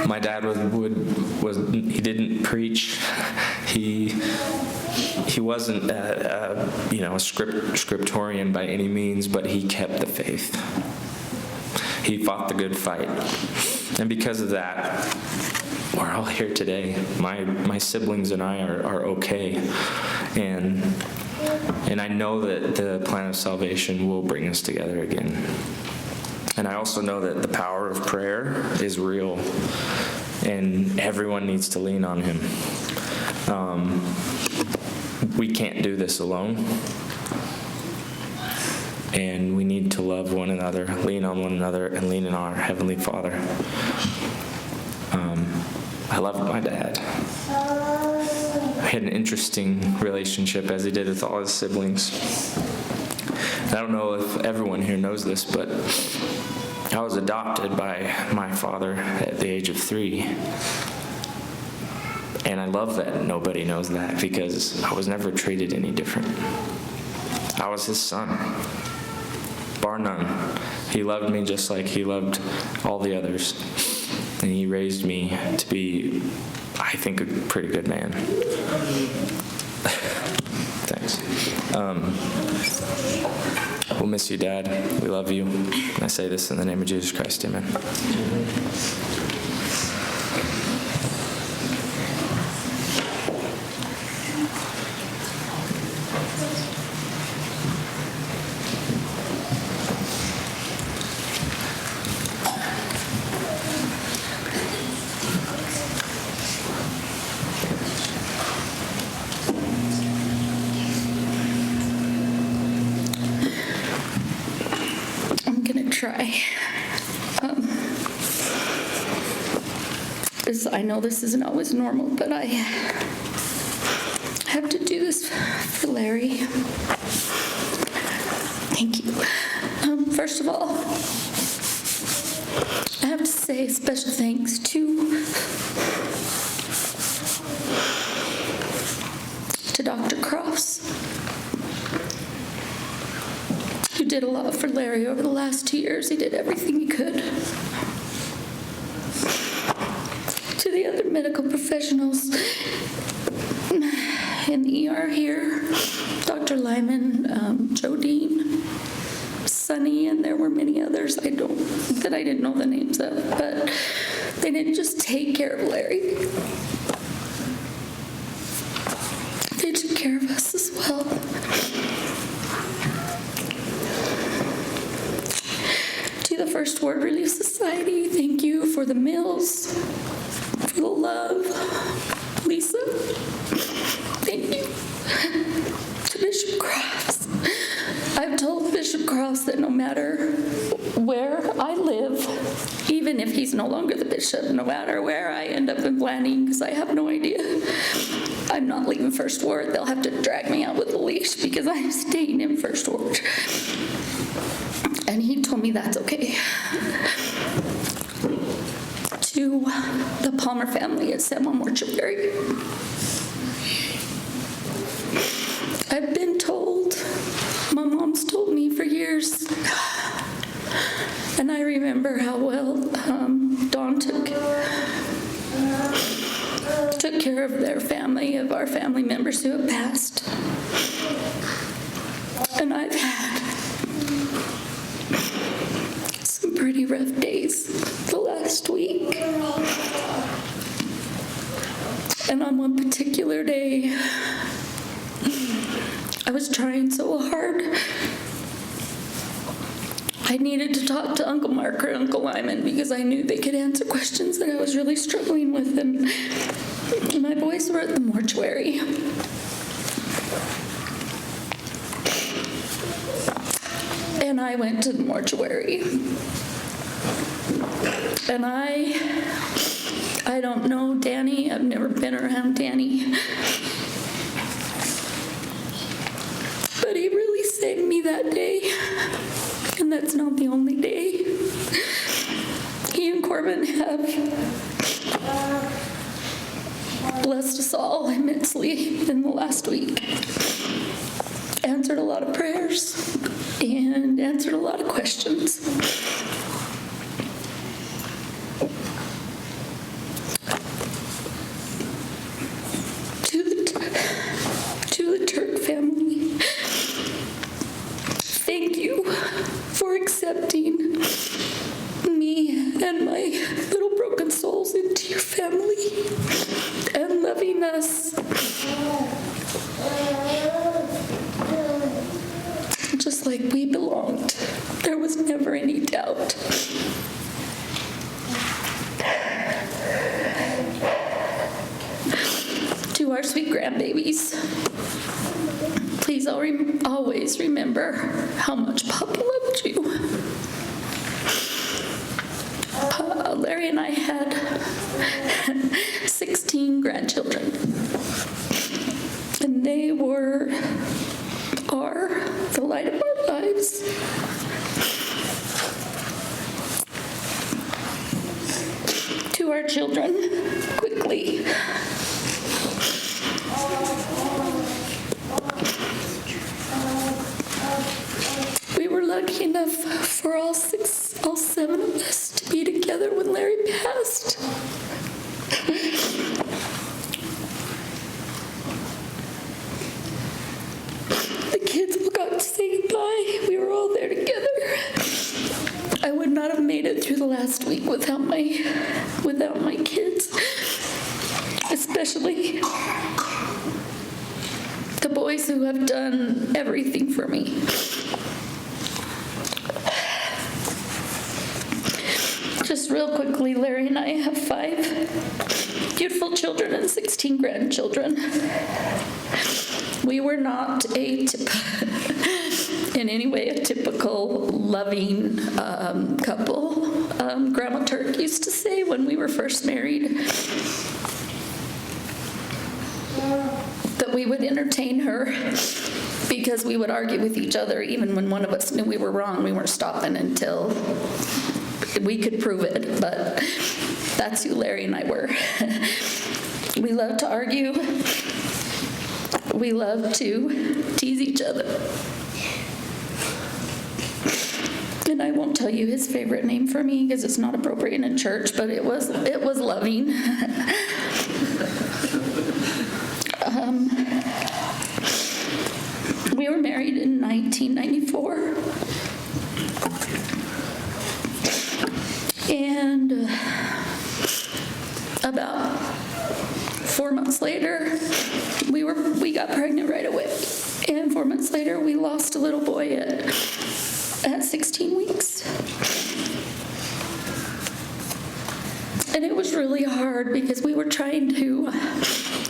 My dad he didn't preach. He wasn't a scriptorian by any means, but he kept the faith. He fought the good fight. And because of that, we're all here today. My siblings and I are okay. And I know that the plan of salvation will bring us together again. And I also know that the power of prayer is real, and everyone needs to lean on Him. We can't do this alone, and we need to love one another, lean on one another, and lean on our Heavenly Father. I loved my dad. I had an interesting relationship, as he did with all his siblings. I don't know if everyone here knows this, but I was adopted by my father at the age of 3. And I love that nobody knows that, because I was never treated any different. I was his son, bar none. He loved me just like he loved all the others. And he raised me to be, I think, a pretty good man. Thanks. We'll miss you, Dad. We love you. And I say this in the name of Jesus Christ. Amen. Try. I know this isn't always normal, but I have to do this for Larry. Thank you. First of all, I have to say special thanks to Dr. Cross, who did a lot for Larry over the last 2 years. He did everything he could. To the other medical professionals in the ER here, Dr. Lyman, Jodine, Sonny, and there were many others that I didn't know the names of, but they didn't just take care of Larry. They took care of us as well. To the First Word Relief Society, thank you for the meals, for the love. Lisa, thank you. To Bishop Crofts, promise that no matter where I live, even if he's no longer the bishop, no matter where I end up in Blanding, because I have no idea, I'm not leaving First Ward. They'll have to drag me out with a leash because I'm staying in First Ward. And he told me that's okay. To the Palmer family at Selma Mortuary, I've been told, my mom's told me for years, and I remember how well Dawn took care of their family, of our family members who have passed. And I've had some pretty rough days the last week. And on one particular day, I was trying so hard. I needed to talk to Uncle Mark or Uncle Lyman because I knew they could answer questions that I was really struggling with. And my boys were at the mortuary. And I went to the mortuary. And I don't know Danny. I've never been around Danny. But he really saved me that day. And that's not the only day. He and Corbin have blessed us all immensely in the last week. Answered a lot of prayers and answered a lot of questions. To the Turk family, thank you for accepting me and my little broken souls into your family and loving us just like we belonged. There was never any doubt. To our sweet grandbabies, please always remember how much Papa loved you. Larry and I had 16 grandchildren, and they are the light of our lives. To our children, quickly. We were lucky enough for all 7 of us to be together when Larry passed. The kids all got to say goodbye. We were all there together. I would not have made it through the last week without my kids, especially the boys who have done everything for me. Just real quickly, Larry and I have 5 beautiful children and 16 grandchildren. We were not in any way a typical loving couple. Grandma Turk used to say when we were first married that we would entertain her because we would argue with each other. Even when one of us knew we were wrong, we weren't stopping until we could prove it. But that's who Larry and I were. We love to argue. We love to tease each other. And I won't tell you his favorite name for me because it's not appropriate in church, but it was loving. We were married in 1994. And about 4 months later, we got pregnant right away. And 4 months later, we lost a little boy at 16 weeks. And it was really hard because we were trying to,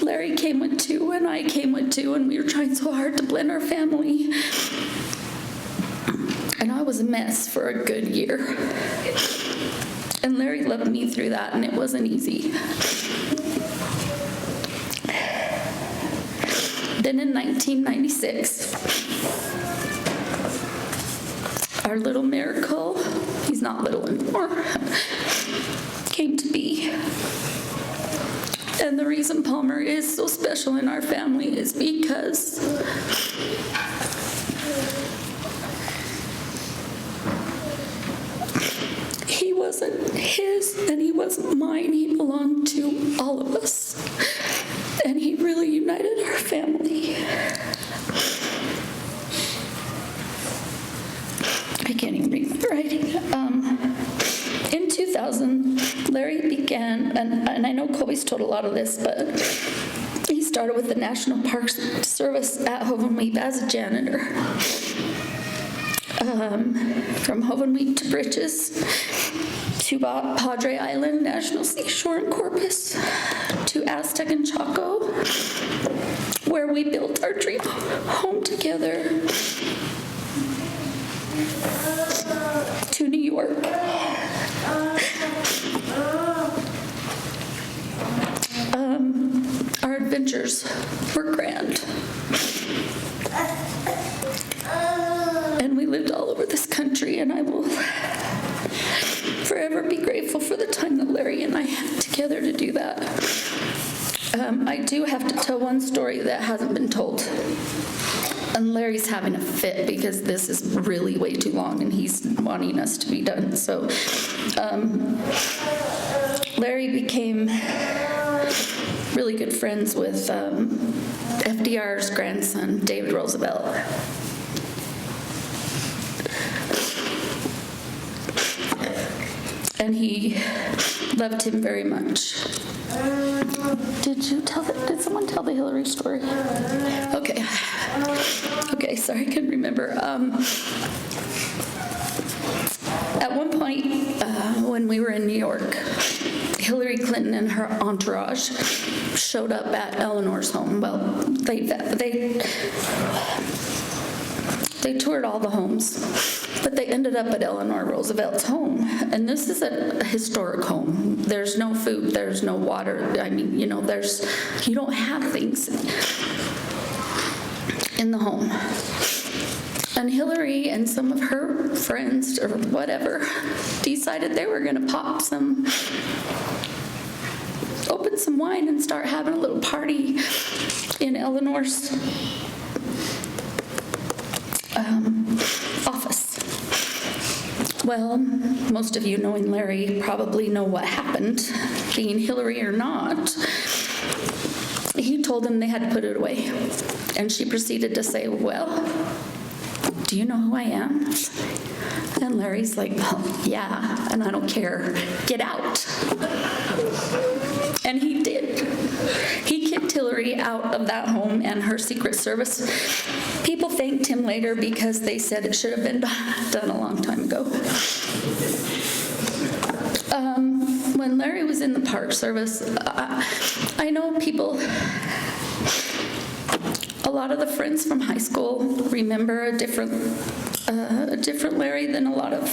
Larry came with 2 and I came with 2, and we were trying so hard to blend our family. And I I was a mess for a good year. And Larry loved me through that, and it wasn't easy. Then in 1996, our little miracle, he's not little anymore, came to be. And the reason Palmer is so special in our family is because he wasn't his and he wasn't mine. He belonged to all of us. And he really united our family. I can't even read my writing. In 2000, Larry began, and I know Colby's told a lot of this, but he started with the National Park Service at Hovenweep as a janitor. From Hovenweep to Britches, to Padre Island, National Seashore in Corpus, to Aztec and Chaco, where we built our dream home together, to New York. Our adventures were grand. And we lived all over this country, and I will forever be grateful for the time that Larry and I had together to do that. I do have to tell one story that hasn't been told. And Larry's having a fit because this is really way too long and he's wanting us to be done. So Larry became really good friends with FDR's grandson, David Roosevelt. And he loved him very much. Did someone tell the Hillary story? Okay. Okay, sorry, I couldn't remember. At one point, when we were in New York, Hillary Clinton and her entourage showed up at Eleanor's home. Well, they toured all the homes, but they ended up at Eleanor Roosevelt's home. And this is a historic home. There's no food, there's no water. I mean, you don't have things in the home. And Hillary and some of her friends or whatever decided they were going to open some wine and start having a little party in Eleanor's office. Well, most of you knowing Larry probably know what happened, being Hillary or not. He told them they had to put it away. And she proceeded to say, well, do you know who I am? And Larry's like, well, yeah, and I don't care. Get out. And he did. He kicked Hillary out of that home and her Secret Service. People thanked him later because they said it should have been done a long time ago. When Larry was in the Park Service, I know people, a lot of the friends from high school remember a different Larry than a lot of.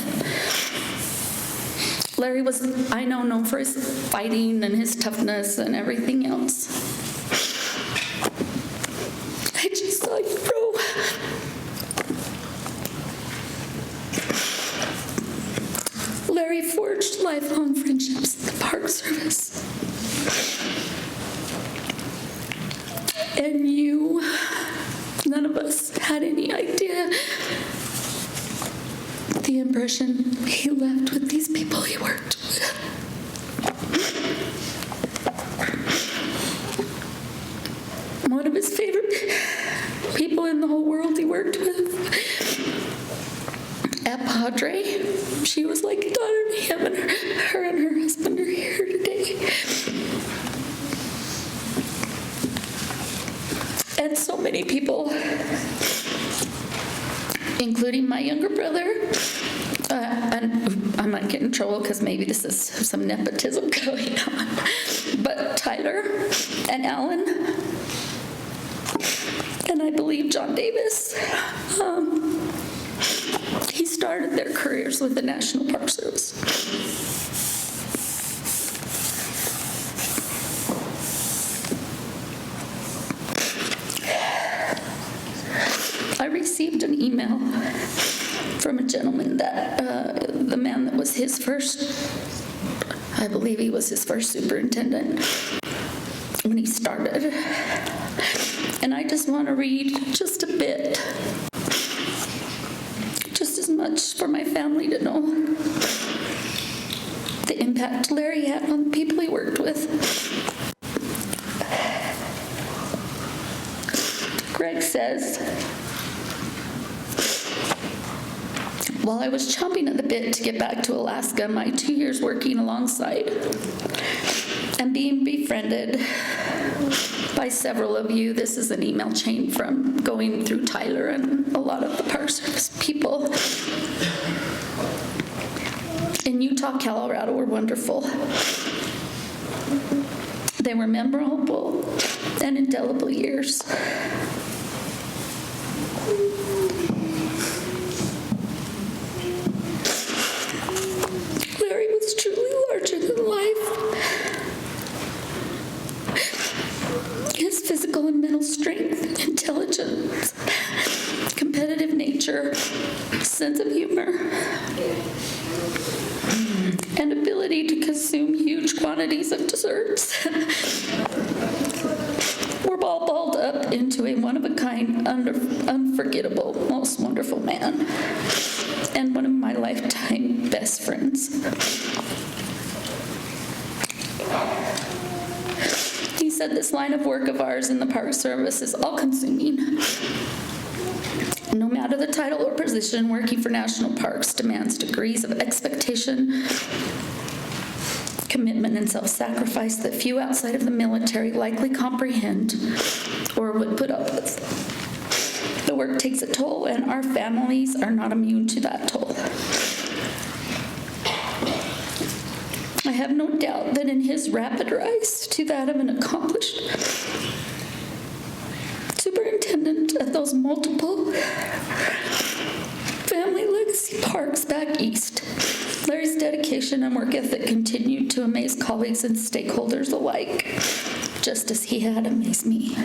Larry was, I know, known for his fighting and his toughness and everything else. I just like, bro. Larry forged lifelong friendships in the Park Service. And none of us had any idea the impression he left with these people he worked with. One of his favorite people in the whole world he worked with at Padre, she was like a daughter to him, and her and her husband are here today. And so many people, including my younger brother, and I might get in trouble because maybe this is some nepotism going on, but Tyler and Alan, and I believe John Davis, He started their careers with the National Park Service. I received an email from a gentleman that the man that was his first, I believe he was his first superintendent when he started. And I just want to read just a bit, just as much for my family to know the impact Larry had on the people he worked with. Greg says, while I was chomping at the bit to get back to Alaska, my 2 years working alongside and being befriended by several of you, this is an email chain from going through Tyler and a lot of the Park Service people in Utah, Colorado were wonderful. They were memorable and indelible years. Larry was truly larger than life. His physical and mental strength, intelligence, competitive nature, sense of humor, and ability to consume huge quantities of desserts were all balled up into a one-of-a-kind, unforgettable, most wonderful man, and one of my lifetime best friends. He said this line of work of ours in the Park Service is all-consuming. No matter the title or position, working for national parks demands degrees of expectation, commitment, and self-sacrifice that few outside of the military likely comprehend or would put up with. The work takes a toll, and our families are not immune to that toll. I have no doubt that in his rapid rise to that of an accomplished superintendent at those multiple family legacy parks back east, Larry's dedication and work ethic continued to amaze colleagues and stakeholders alike, just as he had amazed me.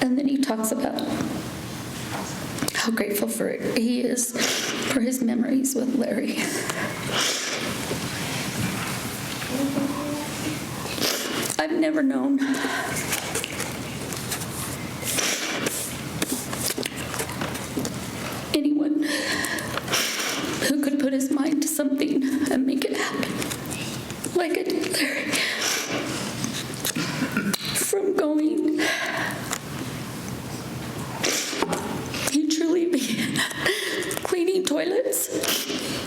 And then he talks about how grateful he is for his memories with Larry. I've never known anyone who could put his mind to something and make it happen like I did Larry. From going, he truly began cleaning toilets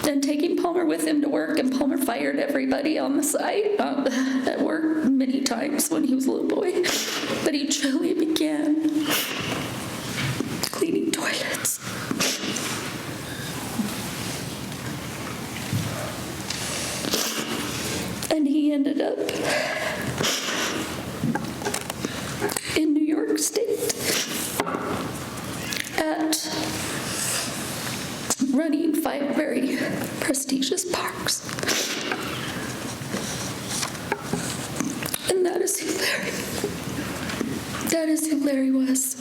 and taking Palmer with him to work, and Palmer fired everybody on the site at work many times when he was a little boy. But he truly began cleaning toilets. And he ended up in New York State at running 5 very prestigious parks. And that is who Larry was.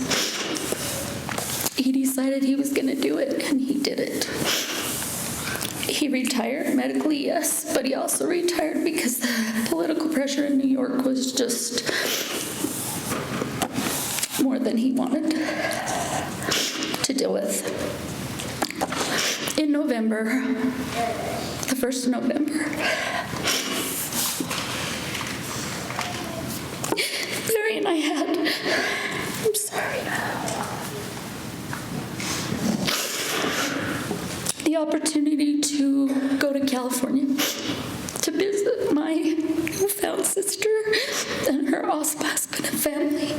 He decided he was going to do it, and he did it. He retired medically, yes, but he also retired because the political pressure in New York was just more than he wanted to deal with. In November, the 1st of November, Larry and I had, I'm sorry, the opportunity to go to California to visit my newfound sister and her awesome husband and family.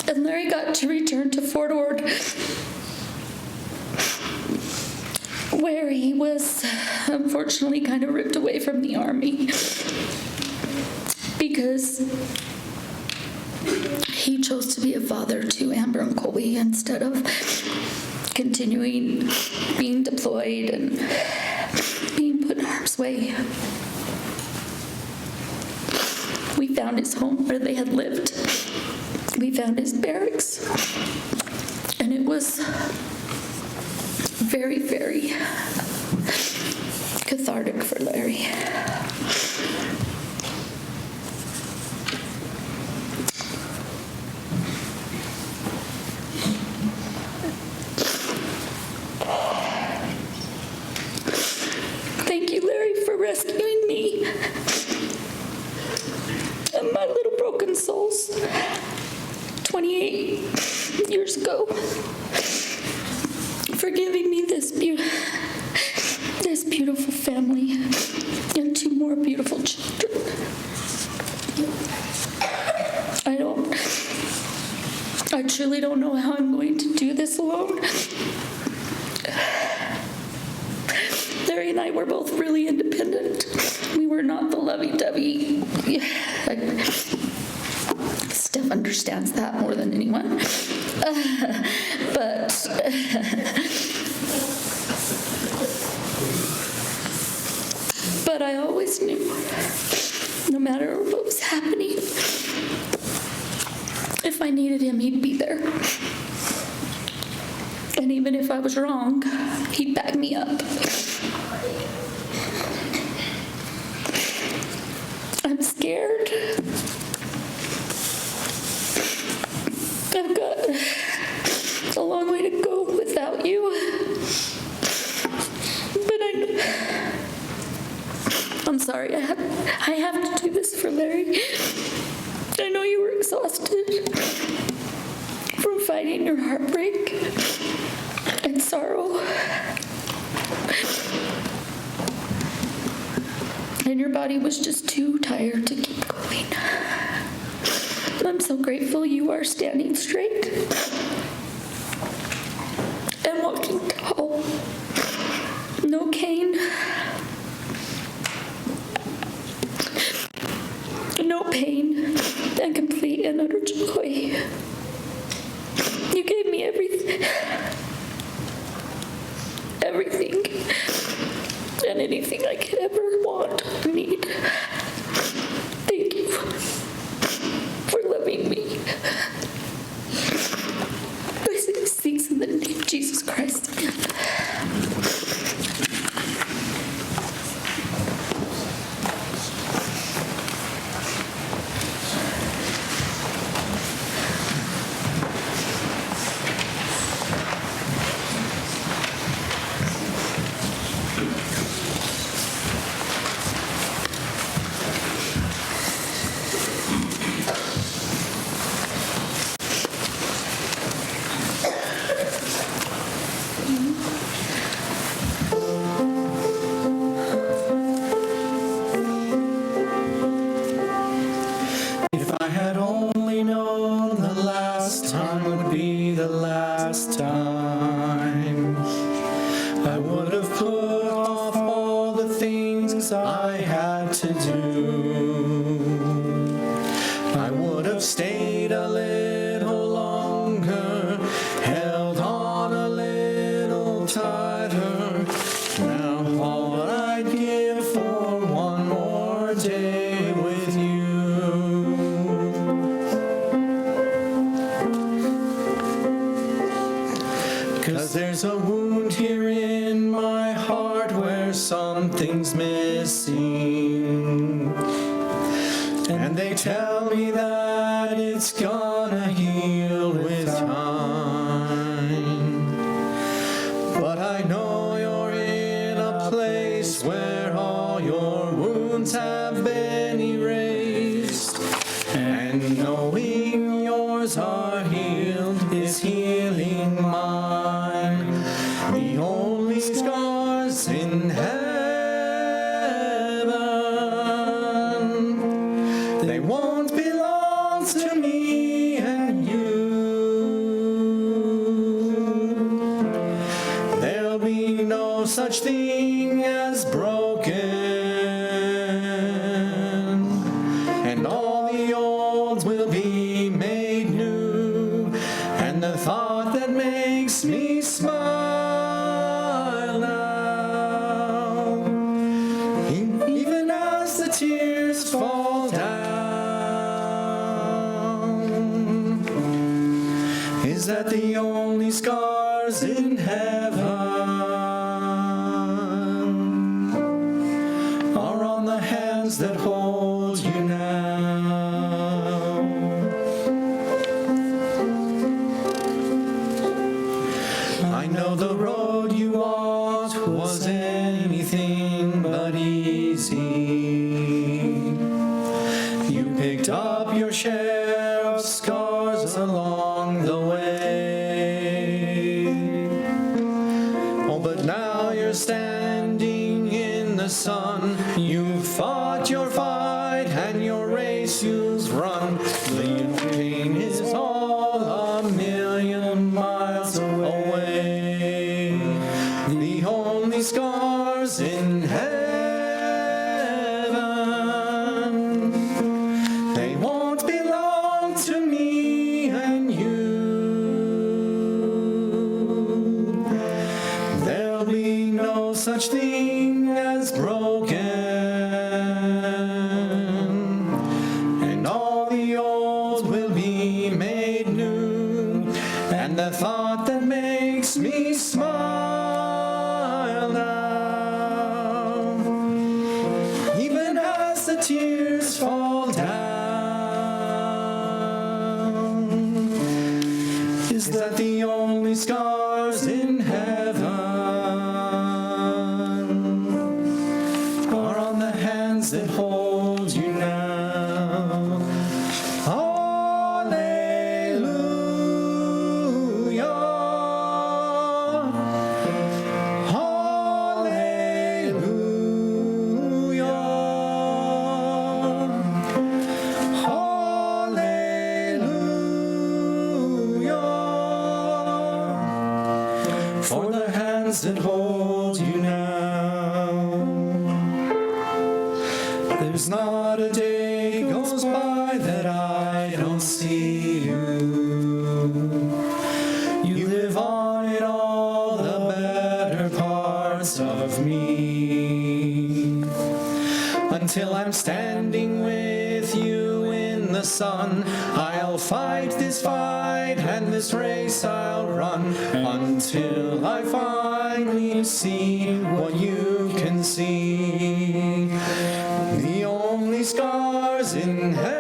And Larry got to return to Fort Ord, where he was unfortunately kind of ripped away from the Army because he chose to be a father to Amber and Colby instead of continuing being deployed and being put in harm's way. We found his home where they had lived. We found his barracks. And it was very, very cathartic for Larry. Thank you, Larry, for rescuing me and my little broken souls 28 years ago. For giving me this beautiful family and 2 more beautiful children. I truly don't know how I'm going to do this alone. Larry and I were both really independent. We were not the lovey-dovey. Steph understands that more than anyone. But I always knew, no matter what was happening, if I needed him, he'd be there. And even if I was wrong, he'd back me up. I'm scared. I've got a long way to go without you. But I'm sorry, I have to do this for Larry. I know you were exhausted from fighting your heartbreak and sorrow. And your body was just too tired to keep going. I'm so grateful you are standing straight and walking tall. No cane. No pain, and complete and utter joy. You gave me everything, and anything I could ever want or need. Thank you for loving me. I say these things in the name of Jesus Christ. And all fall down? Is that the only scars in heaven are on the hands that hold you now? I know the road you walked was anything but easy. You picked up your share of scars along the way. Oh, but now you're standing in the sun. You fought your fight and your race you've run. The pain is all a million miles away. The only scars in heaven, they won't belong to me and you. There'll be no such thing as broken, and all the old will be made new. And the thought that makes me smile now, even as the tears fall down, is that the only scars in heaven are on the hands that hold you now. Hallelujah. Hallelujah. Hallelujah. For the hands that hold you now. There's not a day goes by that I don't see you. You live on in all the better parts of me. Until I'm standing with you in the sun, I'll fight this fight and this race I'll run, until I finally see what you can see. The only scars in heaven,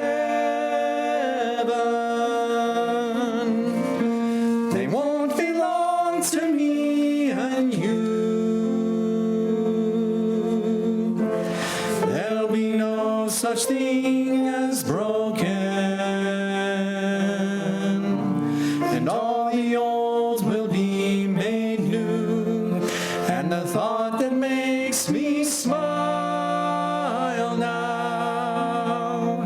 they won't belong to me and you. There'll be no such thing as broken, and all the old will be made new. And the thought that makes me smile now,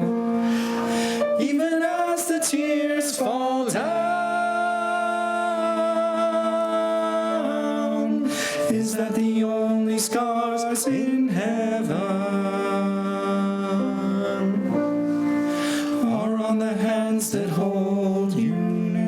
even as the tears fall down, is that the only scars in heaven are on the hands that hold you now.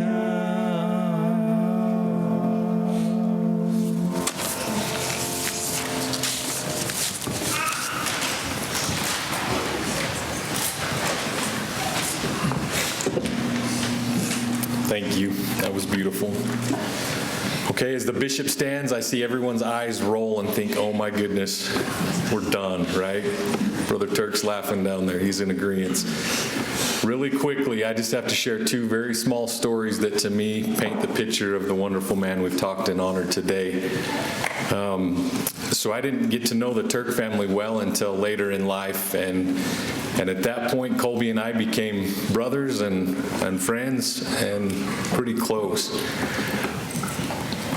Thank you. That was beautiful. Okay, as the bishop stands, I see everyone's eyes roll and think, oh my goodness, we're done, right? Brother Turk's laughing down there. He's in agreement. Really quickly, I just have to share two very small stories that to me paint the picture of the wonderful man we've talked and honored today. So I didn't get to know the Turk family well until later in life, and at that point, Colby and I became brothers and friends and pretty close.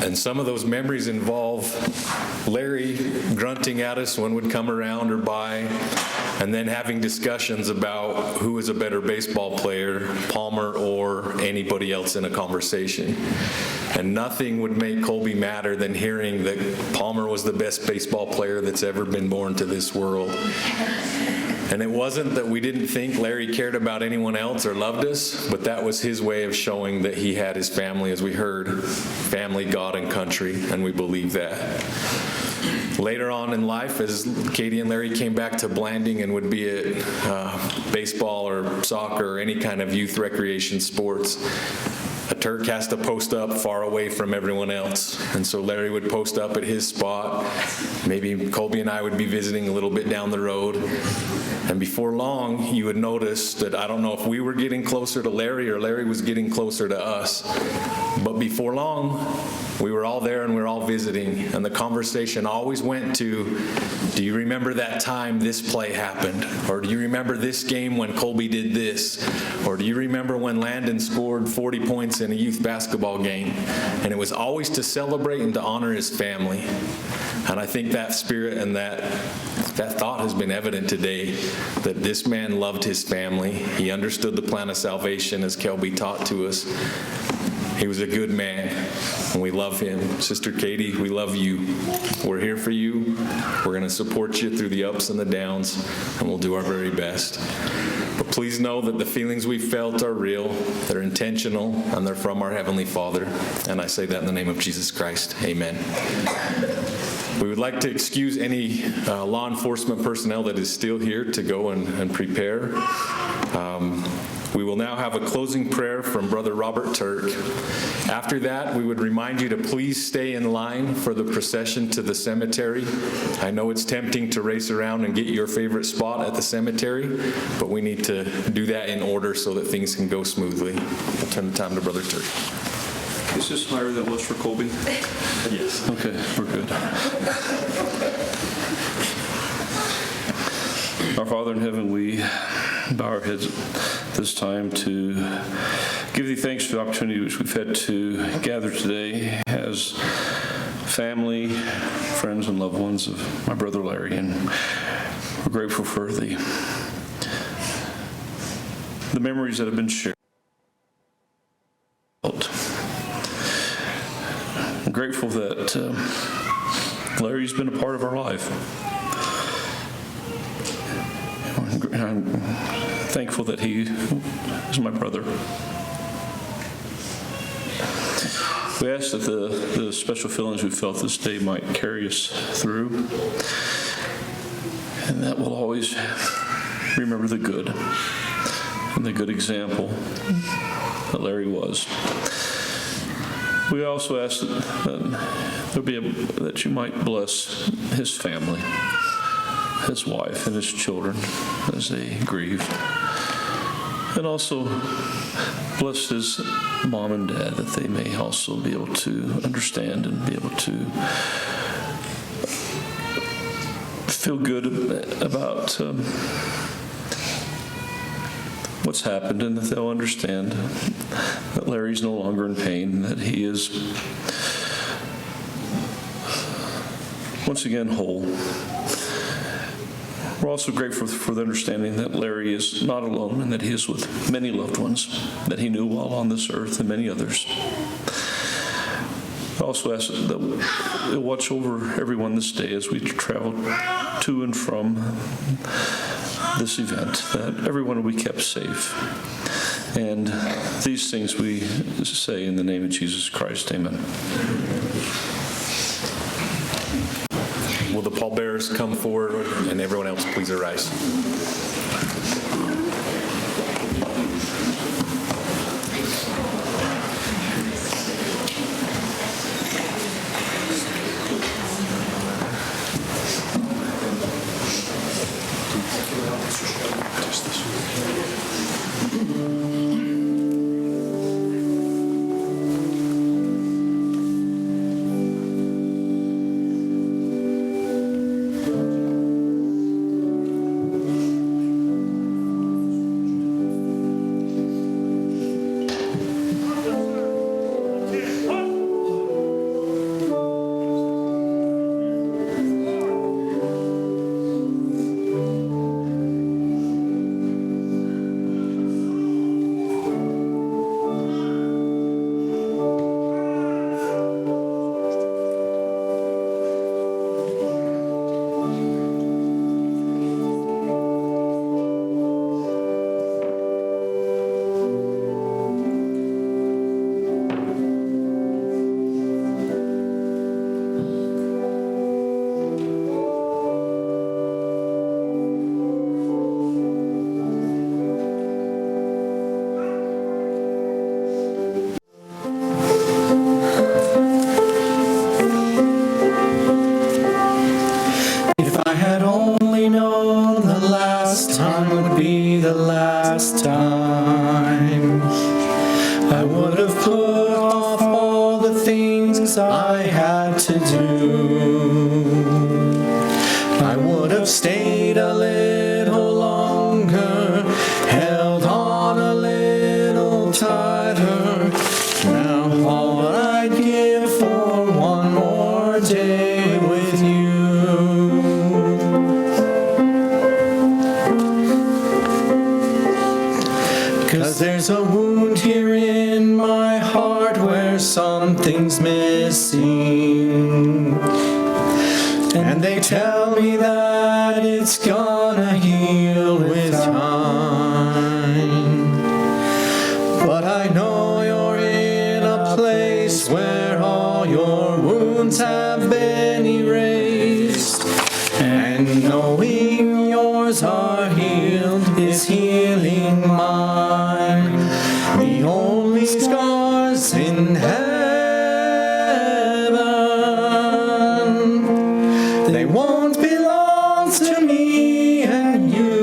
And some of those memories involve Larry grunting at us when we'd come around or by, and then having discussions about who is a better baseball player, Palmer or anybody else in a conversation. And nothing would make Colby madder than hearing that Palmer was the best baseball player that's ever been born to this world. And it wasn't that we didn't think Larry cared about anyone else or loved us, but that was his way of showing that he had his family, as we heard, family, God, and country, and we believe that. Later on in life, as Katie and Larry came back to Blanding and would be at baseball or soccer or any kind of youth recreation sports, a Turk has to post up far away from everyone else. And so Larry would post up at his spot. Maybe Colby and I would be visiting a little bit down the road. And before long, you would notice that I don't know if we were getting closer to Larry or Larry was getting closer to us. But before long, we were all there and we were all visiting. And the conversation always went to, do you remember that time this play happened? Or do you remember this game when Colby did this? Or do you remember when Landon scored 40 points in a youth basketball game? And it was always to celebrate and to honor his family. And I think that spirit and that thought has been evident today, that this man loved his family. He understood the plan of salvation, as Kelby taught to us. He was a good man, and we love him. Sister Katie, we love you. We're here for you. We're going to support you through the ups and the downs, and we'll do our very best. But please know that the feelings we felt are real, they're intentional, and they're from our Heavenly Father. And I say that in the name of Jesus Christ. Amen. We would like to excuse any law enforcement personnel that is still here to go and prepare. We will now have a closing prayer from Brother Robert Turk. After that, we would remind you to please stay in line for the procession to the cemetery. I know it's tempting to race around and get your favorite spot at the cemetery, but we need to do that in order so that things can go smoothly. I'll turn the time to Brother Turk. Is this higher than it was for Colby? Yes. Okay, we're good. Our Father in heaven, we bow our heads at this time to give thee thanks for the opportunity which we've had to gather today as family, friends, and loved ones of my brother Larry, and we're grateful for the memories that have been shared. I'm grateful that Larry's been a part of our life. I'm thankful that he is my brother. We ask that the special feelings we felt this day might carry us through, and that we'll always remember the good and the good example that Larry was. We also ask that you might bless his family, his wife and his children as they grieve. And also bless his mom and dad, that they may also be able to understand and be able to feel good about what's happened, and that they'll understand that Larry's no longer in pain, that he is once again whole. We're also grateful for the understanding that Larry is not alone, and that he is with many loved ones that he knew while on this earth, and many others. I also ask that you'll watch over everyone this day as we travel to and from this event, that everyone will be kept safe. And these things we say in the name of Jesus Christ. Amen. Will the pallbearers come forward, and everyone else please arise. last time. I would have put off all the things I had to do. I would have stayed a little longer, held on a little tighter. Now all I'd give for one more day with you. 'Cause there's a wound here in my heart where something's missing. And they tell me that it's gonna heal with time. But I know you're in a place where all your wounds have been erased. And knowing yours are healed is healing mine. The only scars in heaven, they won't belong to me and you.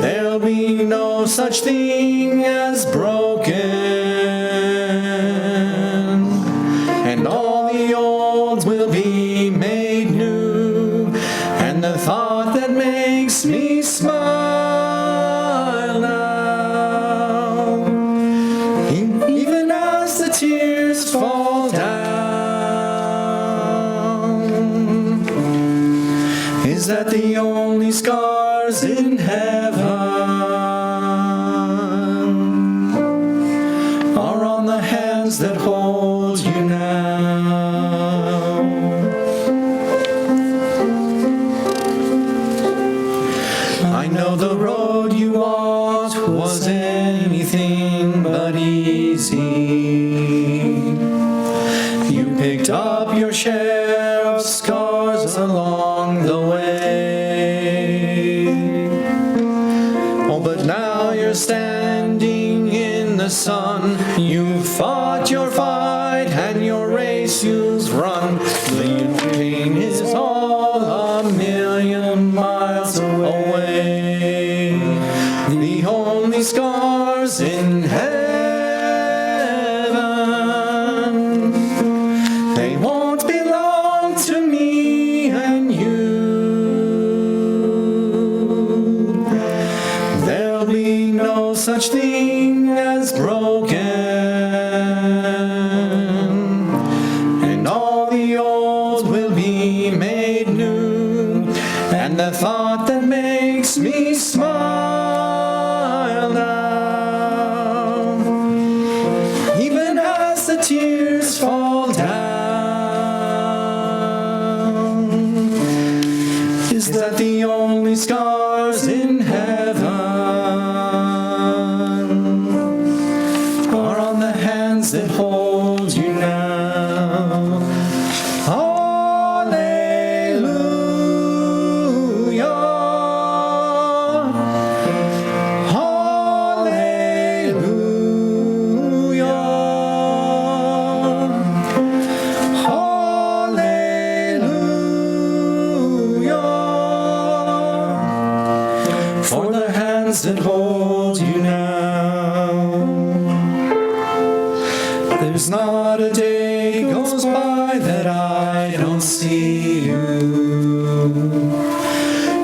There'll be no such thing as broken, and all the old will be made new. And the thought that makes me smile now, even as the tears fall down, is that the only scars in heaven are on the hands that hold you now. I know the road you walked wasn't anything but easy. You picked up your share of scars along the way. Oh, but now you're standing in the sun. You fought your fight and your race you've run. The pain is all a million miles away. The only scars in heaven, they won't belong to me and you. There'll be no such thing as broken, and all the old will be made new. And the thought that makes me smile now, even as the tears fall down, is that the only scars in heaven are on the hands that hold you now. Hallelujah. Hallelujah. Hallelujah. For the hands that hold you now. There's not a day goes by that I don't see you.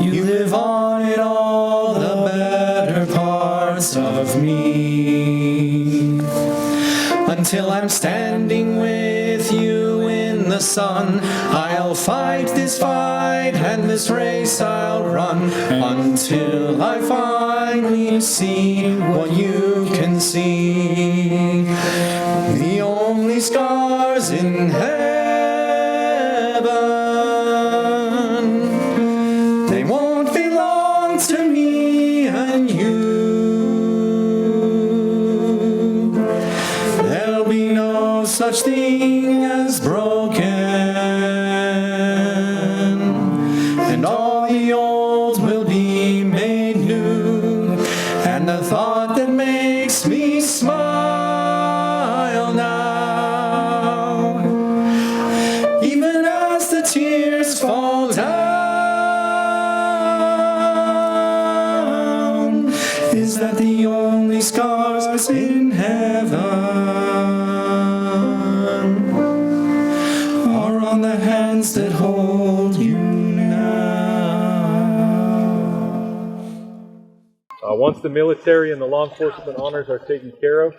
You live on in all the better parts of me. Until I'm standing with you in the sun, I'll fight this fight and this race I'll run, until I finally see what you can see. The only scars in heaven, they won't belong to me and you. There'll be no such thing as broken, and all the old will be made new. And the thought that makes me smile now, even as the tears fall down, scars, that the only scars in heaven are on the hands that hold you now. Once the military and the law enforcement honors are taken care of,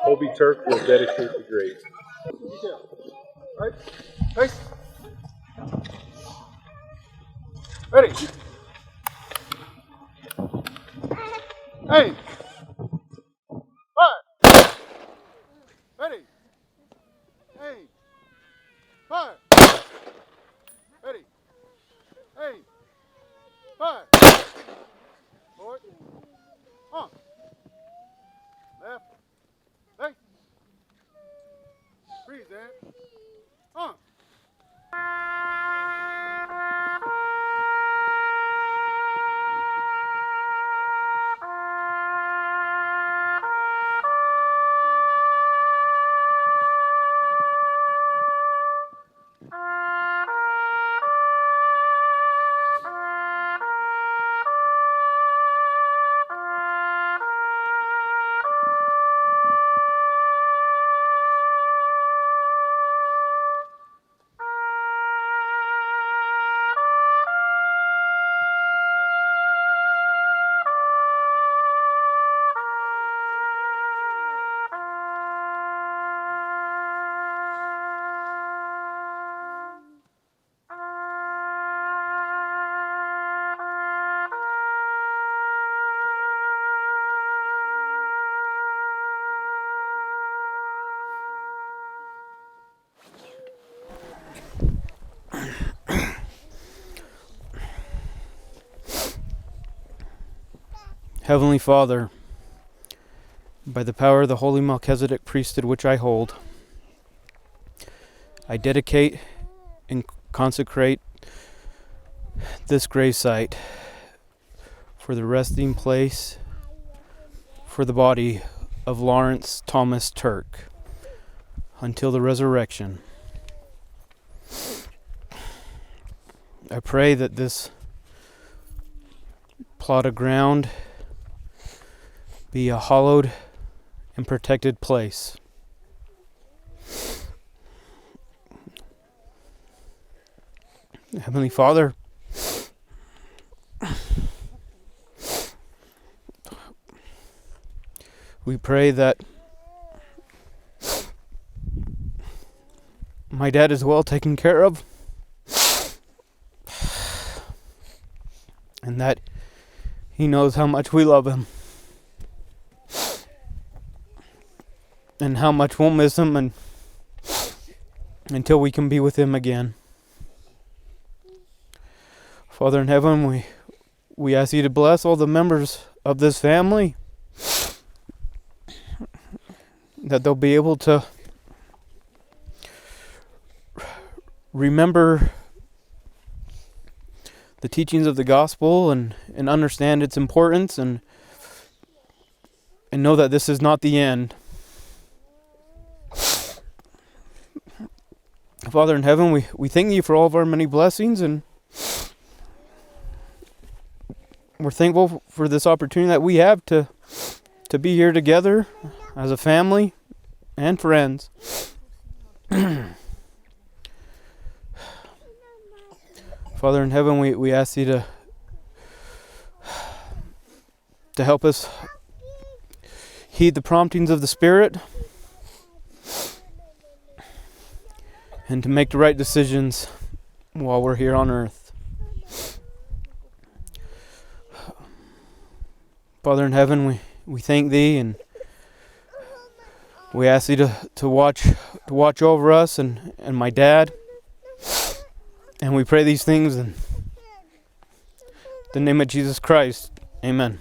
Toby Turk will dedicate the grave. Right. Face. Ready. Hey. Fire. Ready. Hey. Fire. Ready. Hey. Fire. Forward. On. Left. Hey. Freeze there. On. Heavenly Father, by the power of the holy Melchizedek priesthood which I hold, I dedicate and consecrate this gravesite for the resting place for the body of Lawrence Thomas Turk until the resurrection. I pray that this plot of ground be a hallowed and protected place. Heavenly Father, we pray that my dad is well taken care of, and that he knows how much we love him, and how much we'll miss him until we can be with him again. Father in heaven, we ask you to bless all the members of this family, that they'll be able to remember the teachings of the gospel and understand its importance and know that this is not the end. Father in heaven, we thank you for all of our many blessings, and we're thankful for this opportunity that we have to be here together as a family and friends. Father in heaven, we ask you to help us heed the promptings of the Spirit and to make the right decisions while we're here on earth. Father in heaven, we thank thee, and we ask thee to watch over us and my dad. And we pray these things in the name of Jesus Christ. Amen.